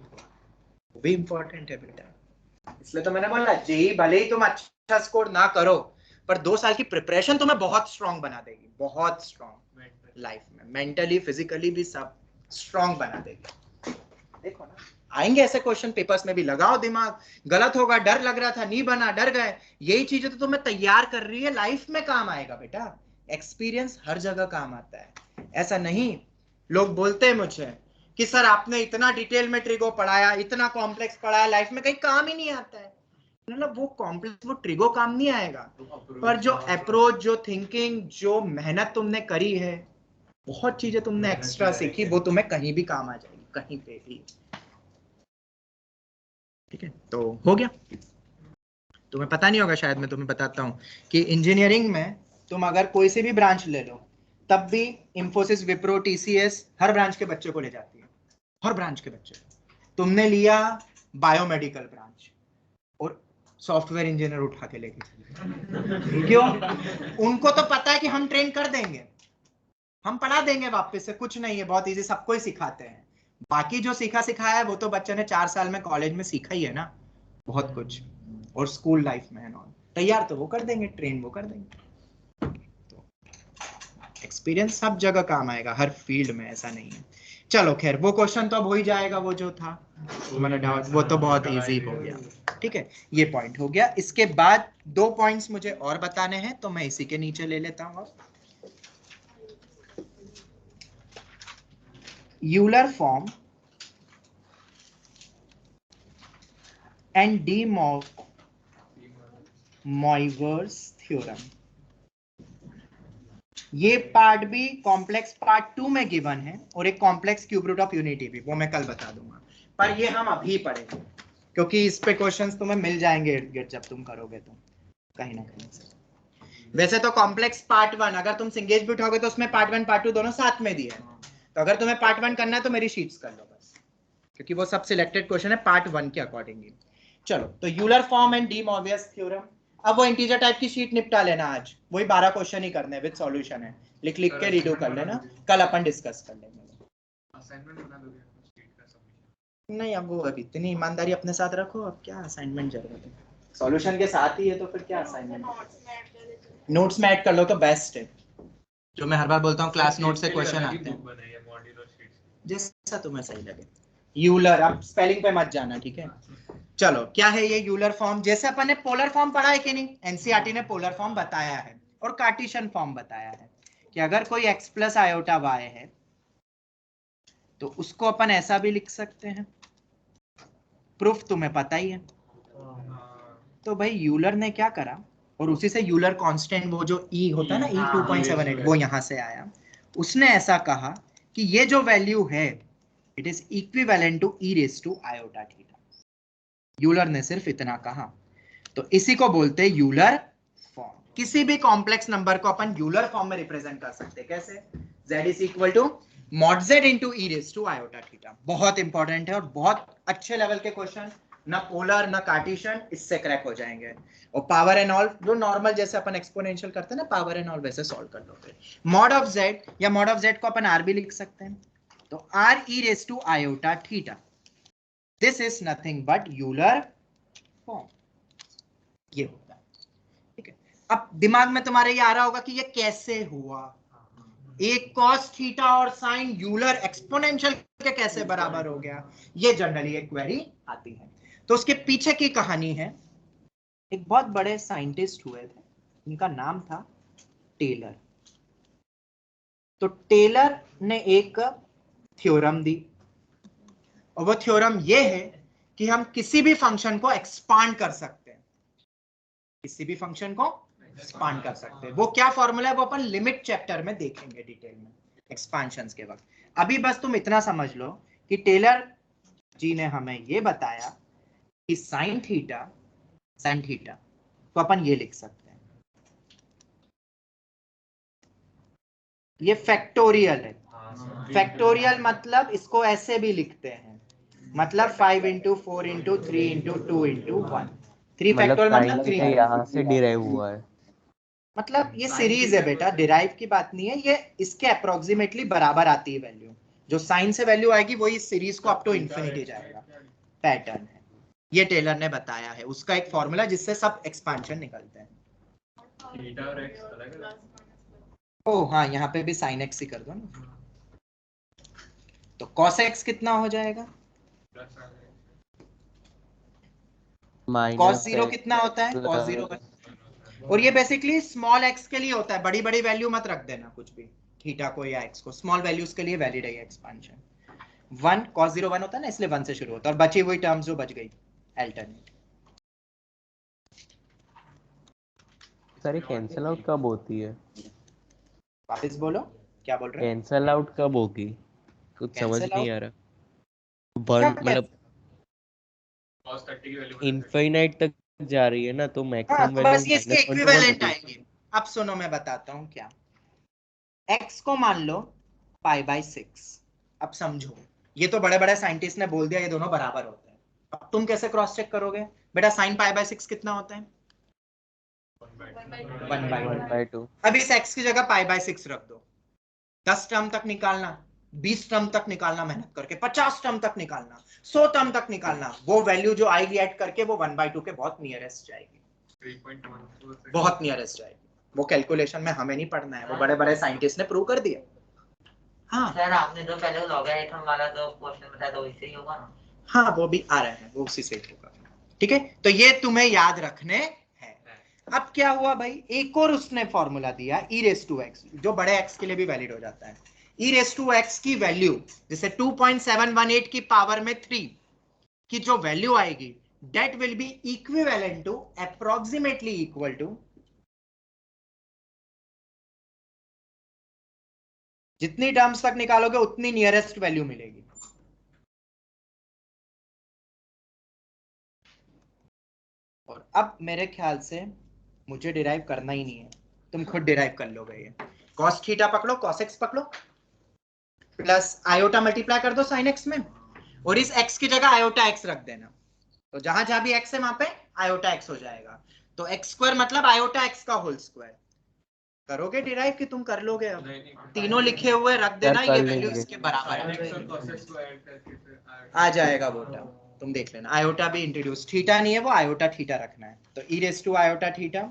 वो भी इंपॉर्टेंट है बेटा। इसलिए तो मैंने बोला जेई भले ही तुम अच्छा स्कोर ना करो पर 2 साल की प्रिपरेशन तुम्हें बहुत स्ट्रांग बना देगी, बहुत स्ट्रांग लाइफ में, मेंटली फिजिकली भी सब स्ट्रांग बना देगी। देखो ना आएंगे ऐसे क्वेश्चन पेपर्स में भी, लगाओ दिमाग, गलत होगा, डर लग रहा था नहीं बना, डर गए, यही चीजें तो तुम्हें तैयार कर रही है, लाइफ में काम आएगा बेटा। एक्सपीरियंस हर जगह काम आता है। ऐसा नहीं, लोग बोलते हैं मुझे कि सर आपने इतना डिटेल में ट्रिगो पढ़ाया, इतना कॉम्प्लेक्स पढ़ाया, लाइफ में कहीं काम ही नहीं आता है। मतलब वो कॉम्प्लेक्स, वो ट्रिगो काम नहीं आएगा, पर जो अप्रोच, जो थिंकिंग, जो मेहनत तुमने करी है, बहुत चीजें तुमने एक्स्ट्रा सीखी, वो तुम्हें कहीं भी काम आ जाएगी, कहीं पे भी। ठीक है, तो हो गया। तुम्हें पता नहीं होगा शायद, मैं तुम्हें बताता हूँ कि इंजीनियरिंग में तुम अगर कोई से भी ब्रांच ले लो तब भी इंफोसिस, विप्रो, TCS हर ब्रांच के बच्चे को ले जाती है, हर ब्रांच के बच्चे। तुमने लिया बायोमेडिकल ब्रांच और सॉफ्टवेयर इंजीनियर उठा के लेके चले, क्यों? उनको तो पता है कि हम ट्रेन कर देंगे, हम पढ़ा देंगे वापस से, कुछ नहीं है, बहुत इजी, सबको ही सिखाते हैं। बाकी जो सीखा सिखाया है वो तो बच्चे ने 4 साल में कॉलेज में सीखा ही है ना, बहुत कुछ, और स्कूल लाइफ में है ना, तैयार तो वो कर देंगे, ट्रेन वो कर देंगे। तो एक्सपीरियंस सब जगह काम आएगा, हर फील्ड में, ऐसा नहीं है। चलो खैर, वो क्वेश्चन तो अब हो ही जाएगा, वो जो था तुम्हारा डाउट, वो तो बहुत इजी हो गया। ठीक है, ये पॉइंट हो गया। इसके बाद 2 पॉइंट्स मुझे और बताने हैं, तो मैं इसी के नीचे ले लेता हूँ। Euler form and de Moivre's theorem, ये पार्ट भी कॉम्प्लेक्स पार्ट 2 में गिवन है, और एक complex cube root of unity भी, वो मैं कल बता दूंगा, पर ये हम अभी पढ़ेंगे क्योंकि इस पे क्वेश्चंस तुम्हें मिल जाएंगे इर्द गिर्द जब तुम करोगे तो कहीं ना कहीं से। वैसे तो कॉम्प्लेक्स पार्ट 1 अगर तुम सिंगेज भी उठाओगे तो उसमें पार्ट 1 पार्ट 2 दोनों साथ में दिए हैं, तो अगर तुम्हें पार्ट 1 करना है तो मेरी शीट्स कर लो बस, क्योंकि वो सब सिलेक्टेड क्वेश्चन है पार्ट 1 के अकॉर्डिंगली। चलो, तो Euler form and de Moivre's theorem, अब वो इंटीजर टाइप की शीट निपटा लेना आज, वही 12 क्वेश्चन ही करने विद सॉल्यूशन है, लिख लिख के रीडो कर लेना, कल अपन डिस्कस कर लेंगे। असाइनमेंट बना दोगे शीट का सबमिशन? नहीं, अब वो अभी इतनी ईमानदारी अपने साथ रखो, अब क्या असाइनमेंट जरूरत है, सॉल्यूशन के साथ ही है तो फिर क्या असाइनमेंट, नोट्स में ऐड कर लो तो बेस्ट है। जो मैं हर बार बोलता हूँ, क्लास नोट से क्वेश्चन आते हैं, जैसा तुम्हें सही लगे। यूलर, अब स्पेलिंग पे मत जाना, ठीक है। चलो, क्या है ये यूलर फॉर्म? जैसे अपन ने पोलर फॉर्म पढ़ा है कि नहीं, एनसीईआरटी ने पोलर फॉर्म बताया है और कार्टेशियन फॉर्म बताया है कि अगर कोई x प्लस आयोटा y है तो उसको अपन ऐसा भी लिख सकते हैं, प्रूफ तुम्हें पता ही है। तो भाई यूलर ने क्या करा, और उसी से यूलर कांस्टेंट, वो जो E होता है ना, E 2.78, वो यहां से आया। उसने ऐसा कहा कि ये जो वैल्यू है it is equivalent to e raise to iota theta. Euler ने सिर्फ इतना कहा, तो इसी को बोलते हैं यूलर फॉर्म। किसी भी कॉम्प्लेक्स नंबर को अपन यूलर फॉर्म में रिप्रेजेंट कर सकते हैं, कैसे? z is equal to mod z into e raise to iota theta. बहुत इंपॉर्टेंट है और बहुत अच्छे लेवल के क्वेश्चन, ना पोलर ना कार्टेशियन, इससे क्रैक हो जाएंगे। और पावर एंड ऑल, जो नॉर्मल जैसे अपन एक्सपोनेंशियल करते हैं ना, पावर एंड ऑल वैसे सॉल्व कर लो। फिर मॉड ऑफ z, या मॉड ऑफ z को अपन r भी लिख सकते हैं, तो r e raise to iota theta, this is nothing but Euler form. ये होता है, ठीक है। अब दिमाग में तुम्हारे ये आ रहा होगा कि ये कैसे हुआ, एक cos थीटा और साइन यूलर एक्सपोनेंशियल के कैसे बराबर हो गया, ये जनरली एक क्वेरी आती है। तो उसके पीछे की कहानी है, एक बहुत बड़े साइंटिस्ट हुए थे, उनका नाम था टेलर। तो टेलर ने एक थ्योरम दी, और वो थ्योरम ये है कि हम किसी भी फंक्शन को एक्सपांड कर सकते हैं, किसी भी फंक्शन को एक्सपांड कर सकते हैं। वो क्या फॉर्मूला है वो अपन लिमिट चैप्टर में देखेंगे डिटेल में, एक्सपांशंस के वक्त। अभी बस तुम इतना समझ लो कि टेलर जी ने हमें ये बताया कि साइन थीटा तो अपन ये लिख सकते हैं, ये फैक्टोरियल है। फैक्टोरियल मतलब इसको ऐसे भी लिखते हैं, मतलब 5 into 4 into 3 into 2 into 1। 3 factorial मतलब 3 यहाँ से डिराइव हुआ है। मतलब ये सीरीज है बेटा, डिराइव की बात नहीं है ये, इसके अप्रोक्सीमेटली बराबर आती है वैल्यू, जो साइन से वैल्यू आएगी वही इस सीरीज को अप टू इन्फिनिटी जाएगा, पैटर्न है ये, टेलर ने बताया है, उसका एक फॉर्मूला जिससे सब एक्सपांशन निकलते हैं। थीटा और x अलग है। ओ हाँ, यहाँ पे भी साइन एक्स ही कर दो ना, तो कॉस एक्स कितना हो जाएगा, कॉस जीरो कितना होता है, कॉस जीरो, और ये बेसिकली स्मॉल एक्स के लिए होता है, बड़ी बड़ी वैल्यू मत रख देना कुछ भी, थीटा को या एक्स को, स्मॉल वैल्यूज के लिए वैलिड है एक्सपांशन। 1 cos 0 1 होता है ना, इसलिए 1 से शुरू होता है, और बची हुई टर्म्स जो बच गई अल्टरनेट। सर कैंसिल आउट कब होती है, वापस बोलो क्या बोल रहे हो, कैंसिल आउट कब होगी, कुछ समझ Cancel नहीं out? आ रहा, बर्न मतलब cos 30 की वैल्यू इनफाइनाइट तक जा रही है ना, तो हाँ, मैक्सिमम तो वैल्यू बस ये इसके -1 to 1 इक्विवेलेंट होगी। आएंगे। अब सुनो मैं बताता हूँ क्या, x को मान लो π/6, अब समझो, ये तो बड़े बड़े साइंटिस्ट ने बोल दिया ये दोनों बराबर होते हैं, अब तुम कैसे क्रॉस चेक करोगे बेटा, sin π/6 कितना होता है, 1/2। अब इस x की जगह π/6 रख दो, 10 टर्म तक निकालना, 20 टर्म तक निकालना, मेहनत करके 50 टर्म तक निकालना, 100 टर्म तक निकालना, वो वैल्यू जो आएगी ऐड करके वो 1/2 के बहुत नियरेस्ट जाएगी, 3.14 बहुत नियरेस्ट जाएगी। वो कैलकुलेशन में हमें नहीं पढ़ना है, वो बड़े बड़े साइंटिस्ट ने प्रूव कर दिया। हाँ सर आपने जो पहले लॉगरिथम वाला जो क्वेश्चन बताया था वैसे ही होगा ना, हाँ वो भी आ रहे हैं, वो उसी से होगा, ठीक है, तो ये तुम्हें याद रखने हैं। अब क्या हुआ भाई, एक और उसने फॉर्मूला दिया e⁻x, जो बड़े x के लिए भी वैलिड हो जाता है, e⁻x की वैल्यू जैसे 2.718 की पावर में 3 की जो वैल्यू आएगी, that will be equivalent to approximately equal to, जितनी टर्म्स तक निकालोगे उतनी नियरेस्ट वैल्यू मिलेगी। और अब मेरे ख्याल से मुझे डिराइव करना ही नहीं है, तुम खुद डिराइव कर लोगे ये, cos थीटा पकड़ो, cos x पकड़ो, प्लस आयोटा मल्टीप्लाई कर दो sin x में, और इस x की जगह आयोटा x रख देना, तो जहां जहां भी x है वहां पे आयोटा x हो जाएगा, तो x² मतलब आयोटा x का होल स्क्वायर। करोगे डिराइव कि तुम कर लोगे, अब तीनों लिखे हुए रख देना, ये वैल्यू इसके बराबर आ जाएगा वो टर्म, तुम देख लेना, आयोटा भी इंट्रोड्यूस, थीटा नहीं है वो आयोटा थीटा रखना है, तो e⁻ iota theta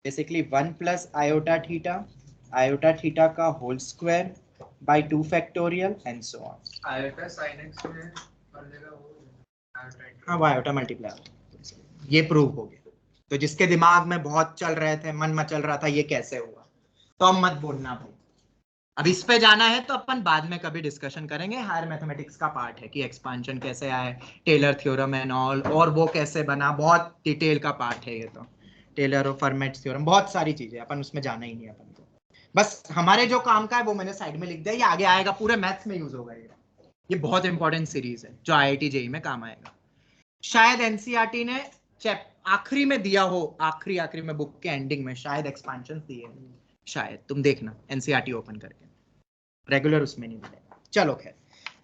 basically 1 plus iota theta का whole square by 2 factorial and so on. Iota sin x में हर जगह वो आयोटा, हाँ वो आयोटा मल्टीप्लाई, ये प्रूव हो गया, तो जिसके दिमाग में बहुत चल रहे थे, मन मचल रहा था ये कैसे हुआ, तो अब मत बोलना भाई, अब इस पे जाना है तो अपन बाद में कभी डिस्कशन करेंगे, हायर मैथमेटिक्स का पार्ट है कि एक्सपांशन कैसे आए, टेलर थ्योरम एंड ऑल, और वो कैसे बना, बहुत डिटेल का पार्ट है ये, तो टेलर और फर्मेट थ्योरम, बहुत सारी चीजें, अपन उसमें जाना ही नहीं अपन को, बस हमारे जो काम का है वो मैंने साइड में लिख दिया, ये आगे आएगा, पूरे मैथ्स में यूज होगा ये बहुत इंपॉर्टेंट सीरीज है जो IIT JEE में काम आएगा। शायद NCERT ने आखिरी में दिया हो, आखिरी में बुक के एंडिंग में शायद एक्सपांशन दिए, शायद तुम देखना NCERT ओपन करके, रेगुलर उसमें नहीं मिलेगा। चलो खैर,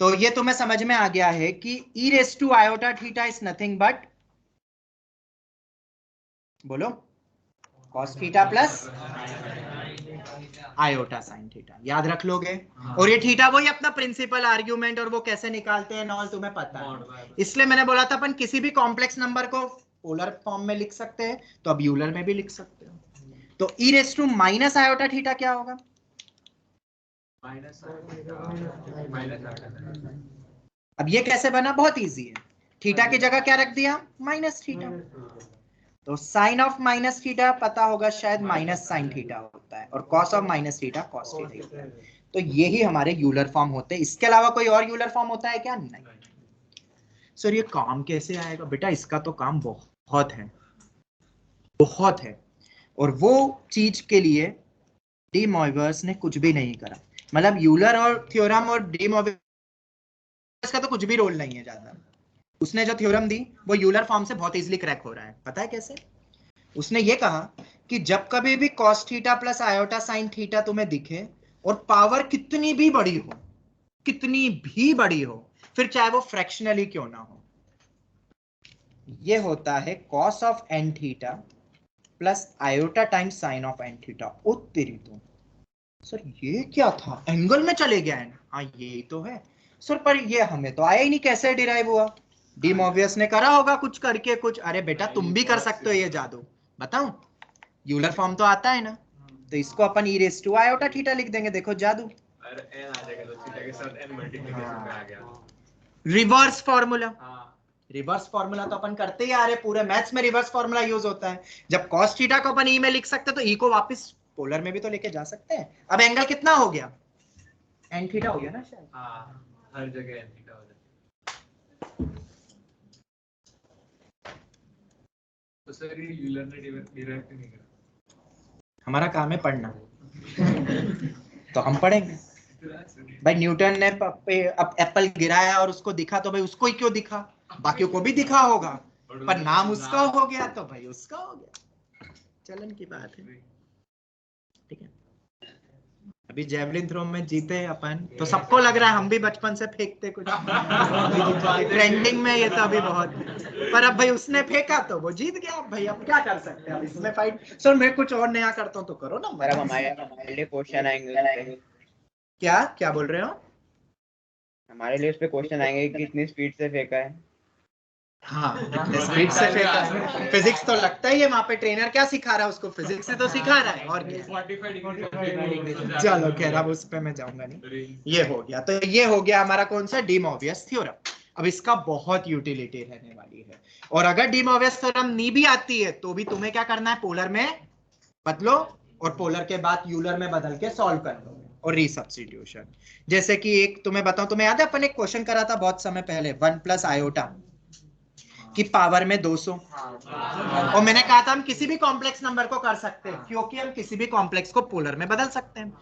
तो ये तुम्हें समझ में आ गया है कि e⁻ iota theta is nothing but, बोलो, cos theta plus iota sin theta, याद रख लोगे, और ये थीटा वही अपना प्रिंसिपल आर्ग्यूमेंट, और वो कैसे निकालते हैं ऑल तुम्हें पता है, इसलिए मैंने बोला था अपन किसी भी कॉम्प्लेक्स नंबर को पोलर फॉर्म में लिख सकते हैं, तो अब यूलर में भी लिख सकते हो, तो e⁻ आयोटा थीटा क्या होगा, अब ये कैसे बना, बहुत इजी है, थीटा की जगह क्या रख दिया, माइनस थीटा, तो साइन ऑफ माइनस थीटा पता होगा शायद माइनस साइन थीटा होता है, और cos of minus theta cos theta होता है, तो यही हमारे यूलर फॉर्म होते हैं, इसके अलावा कोई और यूलर फॉर्म होता है क्या, नहीं। सर ये काम कैसे आएगा बेटा, इसका तो काम बहुत है, बहुत है, और वो चीज के लिए डी मॉइवर्स ने कुछ भी नहीं करा, मतलब यूलर और थ्योरम और डी मॉइवर्स का तो कुछ भी रोल नहीं है ज्यादा, उसने जो थ्योरम दी वो यूलर फॉर्म से बहुत इजीली क्रैक हो रहा है, पता है कैसे, उसने ये कहा कि जब कभी भी cos theta plus iota sine theta तुम्हें दिखे और पावर कितनी भी बड़ी हो, फिर चाहे वो फ्रैक्शनली क्यों ना हो, ये होता है cos of n theta plus iota times sine of n theta. ओ तेरी तो सर ये क्या था, एंगल में चले गया है। हाँ यही तो है सर, पर ये हमें तो आया ही नहीं, कैसे डिराइव हुआ? डी मॉर्बियस ने करा होगा कुछ करके कुछ। अरे बेटा तुम भी कर सकते हो ये जादू, बताऊं? यूलर फॉर्म तो आता है ना, तो इसको अपन ई रेस टू आयोटा थीटा लिख देंगे। देखो जादू, रिवर्स फॉर्मूला। रिवर्स फॉर्मूला तो अपन करते ही आ रहे, पूरे मैथ्स में रिवर्स फॉर्मूला यूज होता है। जब cos थीटा को अपन ई में लिख सकते हैं तो ई को वापस पोलर में भी तो लेके जा सकते हैं। अब एंगल कितना हो गया? एन थीटा हो गया ना शायद। हाँ, हर जगह एन थीटा हो जाता है। तो सर ये यूलर ने डिराइव क्यों नहीं करा? हमारा काम है पढ़ना तो हम पढ़ेंगे। भाई न्यूटन ने अब एप्पल गिराया और उसको दिखा तो भाई उसको ही क्यों दिखा, बाकियों को भी दिखा होगा, पर नाम उसका हो गया तो भाई उसका हो गया। चलन की बात है, ठीक है। अभी जेवलिन थ्रो में जीते अपन तो सबको लग रहा है हम भी बचपन से फेंकते कुछ ट्रेंडिंग में, ये तो अभी बहुत। पर अब भाई उसने फेंका तो वो जीत गया। अब भाई अब क्या कर सकते हैं, अब इसमें फाइट। सर मैं कुछ और नया करता हूँ तो करो ना। हमारे लिए क्वेश्चन आएंगे। क्या क्या बोल रहे हो? हमारे लिए उस पे क्वेश्चन आएंगे कि कितनी स्पीड से फेंका है। हाँ स्पीड से फेंका है। फिजिक्स तो लगता ही है वहां पे, ट्रेनर क्या सिखा रहा है उसको, फिजिक्स से तो सिखा रहा है और क्या। चलो खैर अब उस पे मैं जाऊंगा नहीं। ये हो गया, तो ये हो गया हमारा कौन सा, डी मॉर्बियस थ्योरम। अब इसका बहुत यूटिलिटी रहने वाली है, और अगर डी मॉर्बियस थ्योरम नहीं भी आती है तो भी तुम्हें क्या करना है, पोलर में बदलो और पोलर के बाद यूलर में बदल के सॉल्व कर दो और रीसब्स्टिट्यूशन। जैसे कि एक तुम्हें बताऊं, तुम्हें याद है अपन एक क्वेश्चन करा था बहुत समय पहले, 1 प्लस आयोटा की पावर में 200, और मैंने कहा था हम किसी भी कॉम्प्लेक्स नंबर को कर सकते हैं क्योंकि हम किसी भी कॉम्प्लेक्स को पोलर में बदल सकते हैं।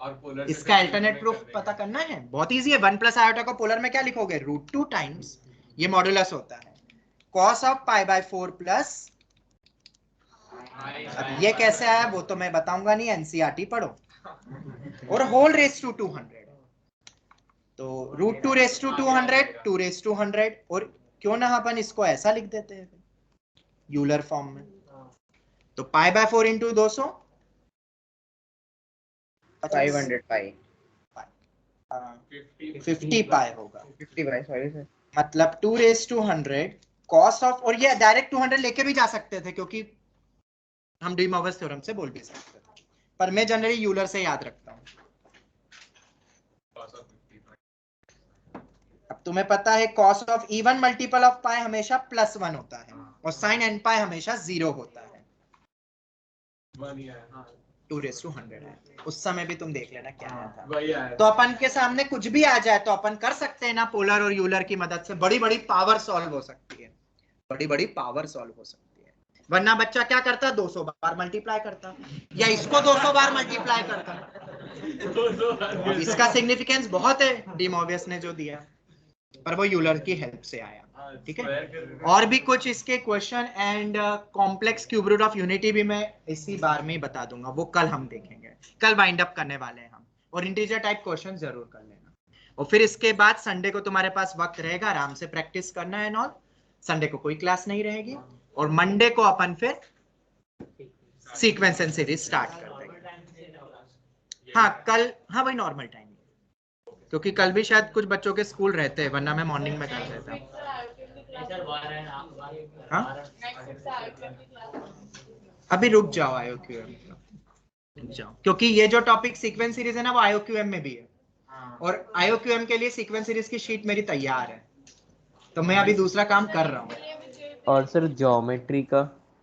और पोलर इसका अल्टरनेट प्रूफ पता करना है, बहुत इजी है। 1 प्लस आयोटा को पोलर में क्या लिखोगे, √2 टाइम्स, ये मॉड्यूलस होता है, cos ऑफ π/4 प्लस, अब ये कैसे आया वो तो मैं बताऊंगा नहीं, एनसीईआरटी पढ़ो, और होल रेस टू 200, तो √2 रेस टू 200, 2 रेस टू 100, और क्यों ना अपन इसको ऐसा लिख देते हैं यूलर फॉर्म में, तो π/4 इंटू 200 500 पाई 50 पाई होगा, 50 पाई, सॉरी सर, मतलब 2 रेस टू 100 कॉस ऑफ, और ये डायरेक्ट 200 लेके भी जा सकते थे क्योंकि हम डी मॉर्बियस थ्योरम से बोल भी सकते थे, पर मैं जनरली यूलर से याद रखता हूँ। अब तुम्हें पता है cos of even multiple of pi हमेशा +1 होता है और sin n पाई हमेशा 0 होता है। 2 रेस टू 100 है, उस समय भी तुम देख लेना क्या आया था। तो अपन के सामने कुछ भी आ जाए तो अपन कर सकते हैं ना, पोलर और यूलर की मदद से बड़ी बड़ी पावर सॉल्व हो सकती है, बड़ी बड़ी पावर सॉल्व हो सकती है। वरना बच्चा क्या करता, 200 बार मल्टीप्लाई करता, या इसको 200 बार मल्टीप्लाई करता। इसका सिग्निफिकेंस बहुत है डी मॉर्बियस ने जो दिया, पर वो यूलर की हेल्प से आया, ठीक है। और भी कुछ इसके question and complex cube root of unity भी मैं इसी बार में ही बता दूंगा, वो कल हम देखेंगे, कल वाइंड अप करने वाले हैं हम, और इंटीजर टाइप क्वेश्चन जरूर कर लेना। और फिर इसके बाद संडे को तुम्हारे पास वक्त रहेगा आराम से प्रैक्टिस करना है नॉल, संडे को कोई क्लास नहीं रहेगी, और मंडे को अपन फिर सीक्वेंस एंड सीरीज स्टार्ट कर देंगे। हाँ कल, हाँ भाई नॉर्मल टाइम, क्योंकि कल भी शायद कुछ बच्चों के स्कूल रहते हैं, वरना मैं मॉर्निंग में कर देता हूँ। हाँ अभी रुक जाओ, IOQM रुक जाओ, क्योंकि ये जो टॉपिक सीक्वेंस सीरीज है ना वो IOQM में भी है, और IOQM के लिए सीक्वेंस सीरीज की शीट मेरी तैयार है, तो मैं अभी दूसरा काम कर रहा हूँ। और सर ज्योमेट्री का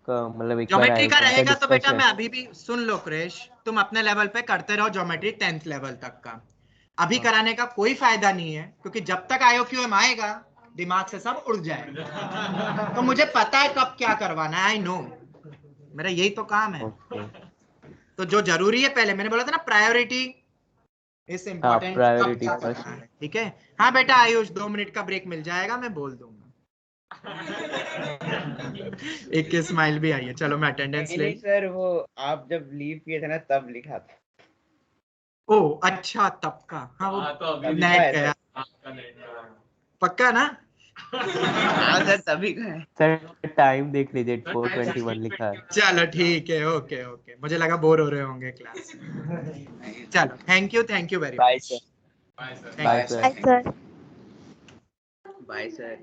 मतलब एक ज्योमेट्री का रहेगा तो बेटा मैं अभी भी, सुन लो क्रेश, तुम अपने लेवल पे करते रहो ज्योमेट्री 10th लेवल तक का, अभी कराने का कोई फायदा नहीं है, क्योंकि जब तक IOQM आएगा दिमाग से सब उड़ जाएगा। तो मुझे पता है कब क्या करवाना है, आई नो, मेरा यही तो काम है। तो जो जरूरी है, पहले मैंने बोला था ना प्रायोरिटी इज इम्पोर्टेंट, प्रायोरिटी ठीक है। हाँ बेटा आयुष 2 मिनट का ब्रेक मिल जाएगा, मैं बोल दूंगा। एक की स्माइल भी आई है, चलो मैं अटेंडेंस ले। सर वो आप जब लीव किए थे ना तब लिखा था। ओ अच्छा तब का, हाँ वो तो नेट गया, पक्का ना? हाँ सर तभी का है। सर टाइम देख लीजिए 4:21 लिखा है। चलो ठीक है, ओके ओके, मुझे लगा बोर हो रहे होंगे क्लास। चलो thank you very bye much. Sir. Bye sir. Bye Thank you. Sir. Sir bye sir.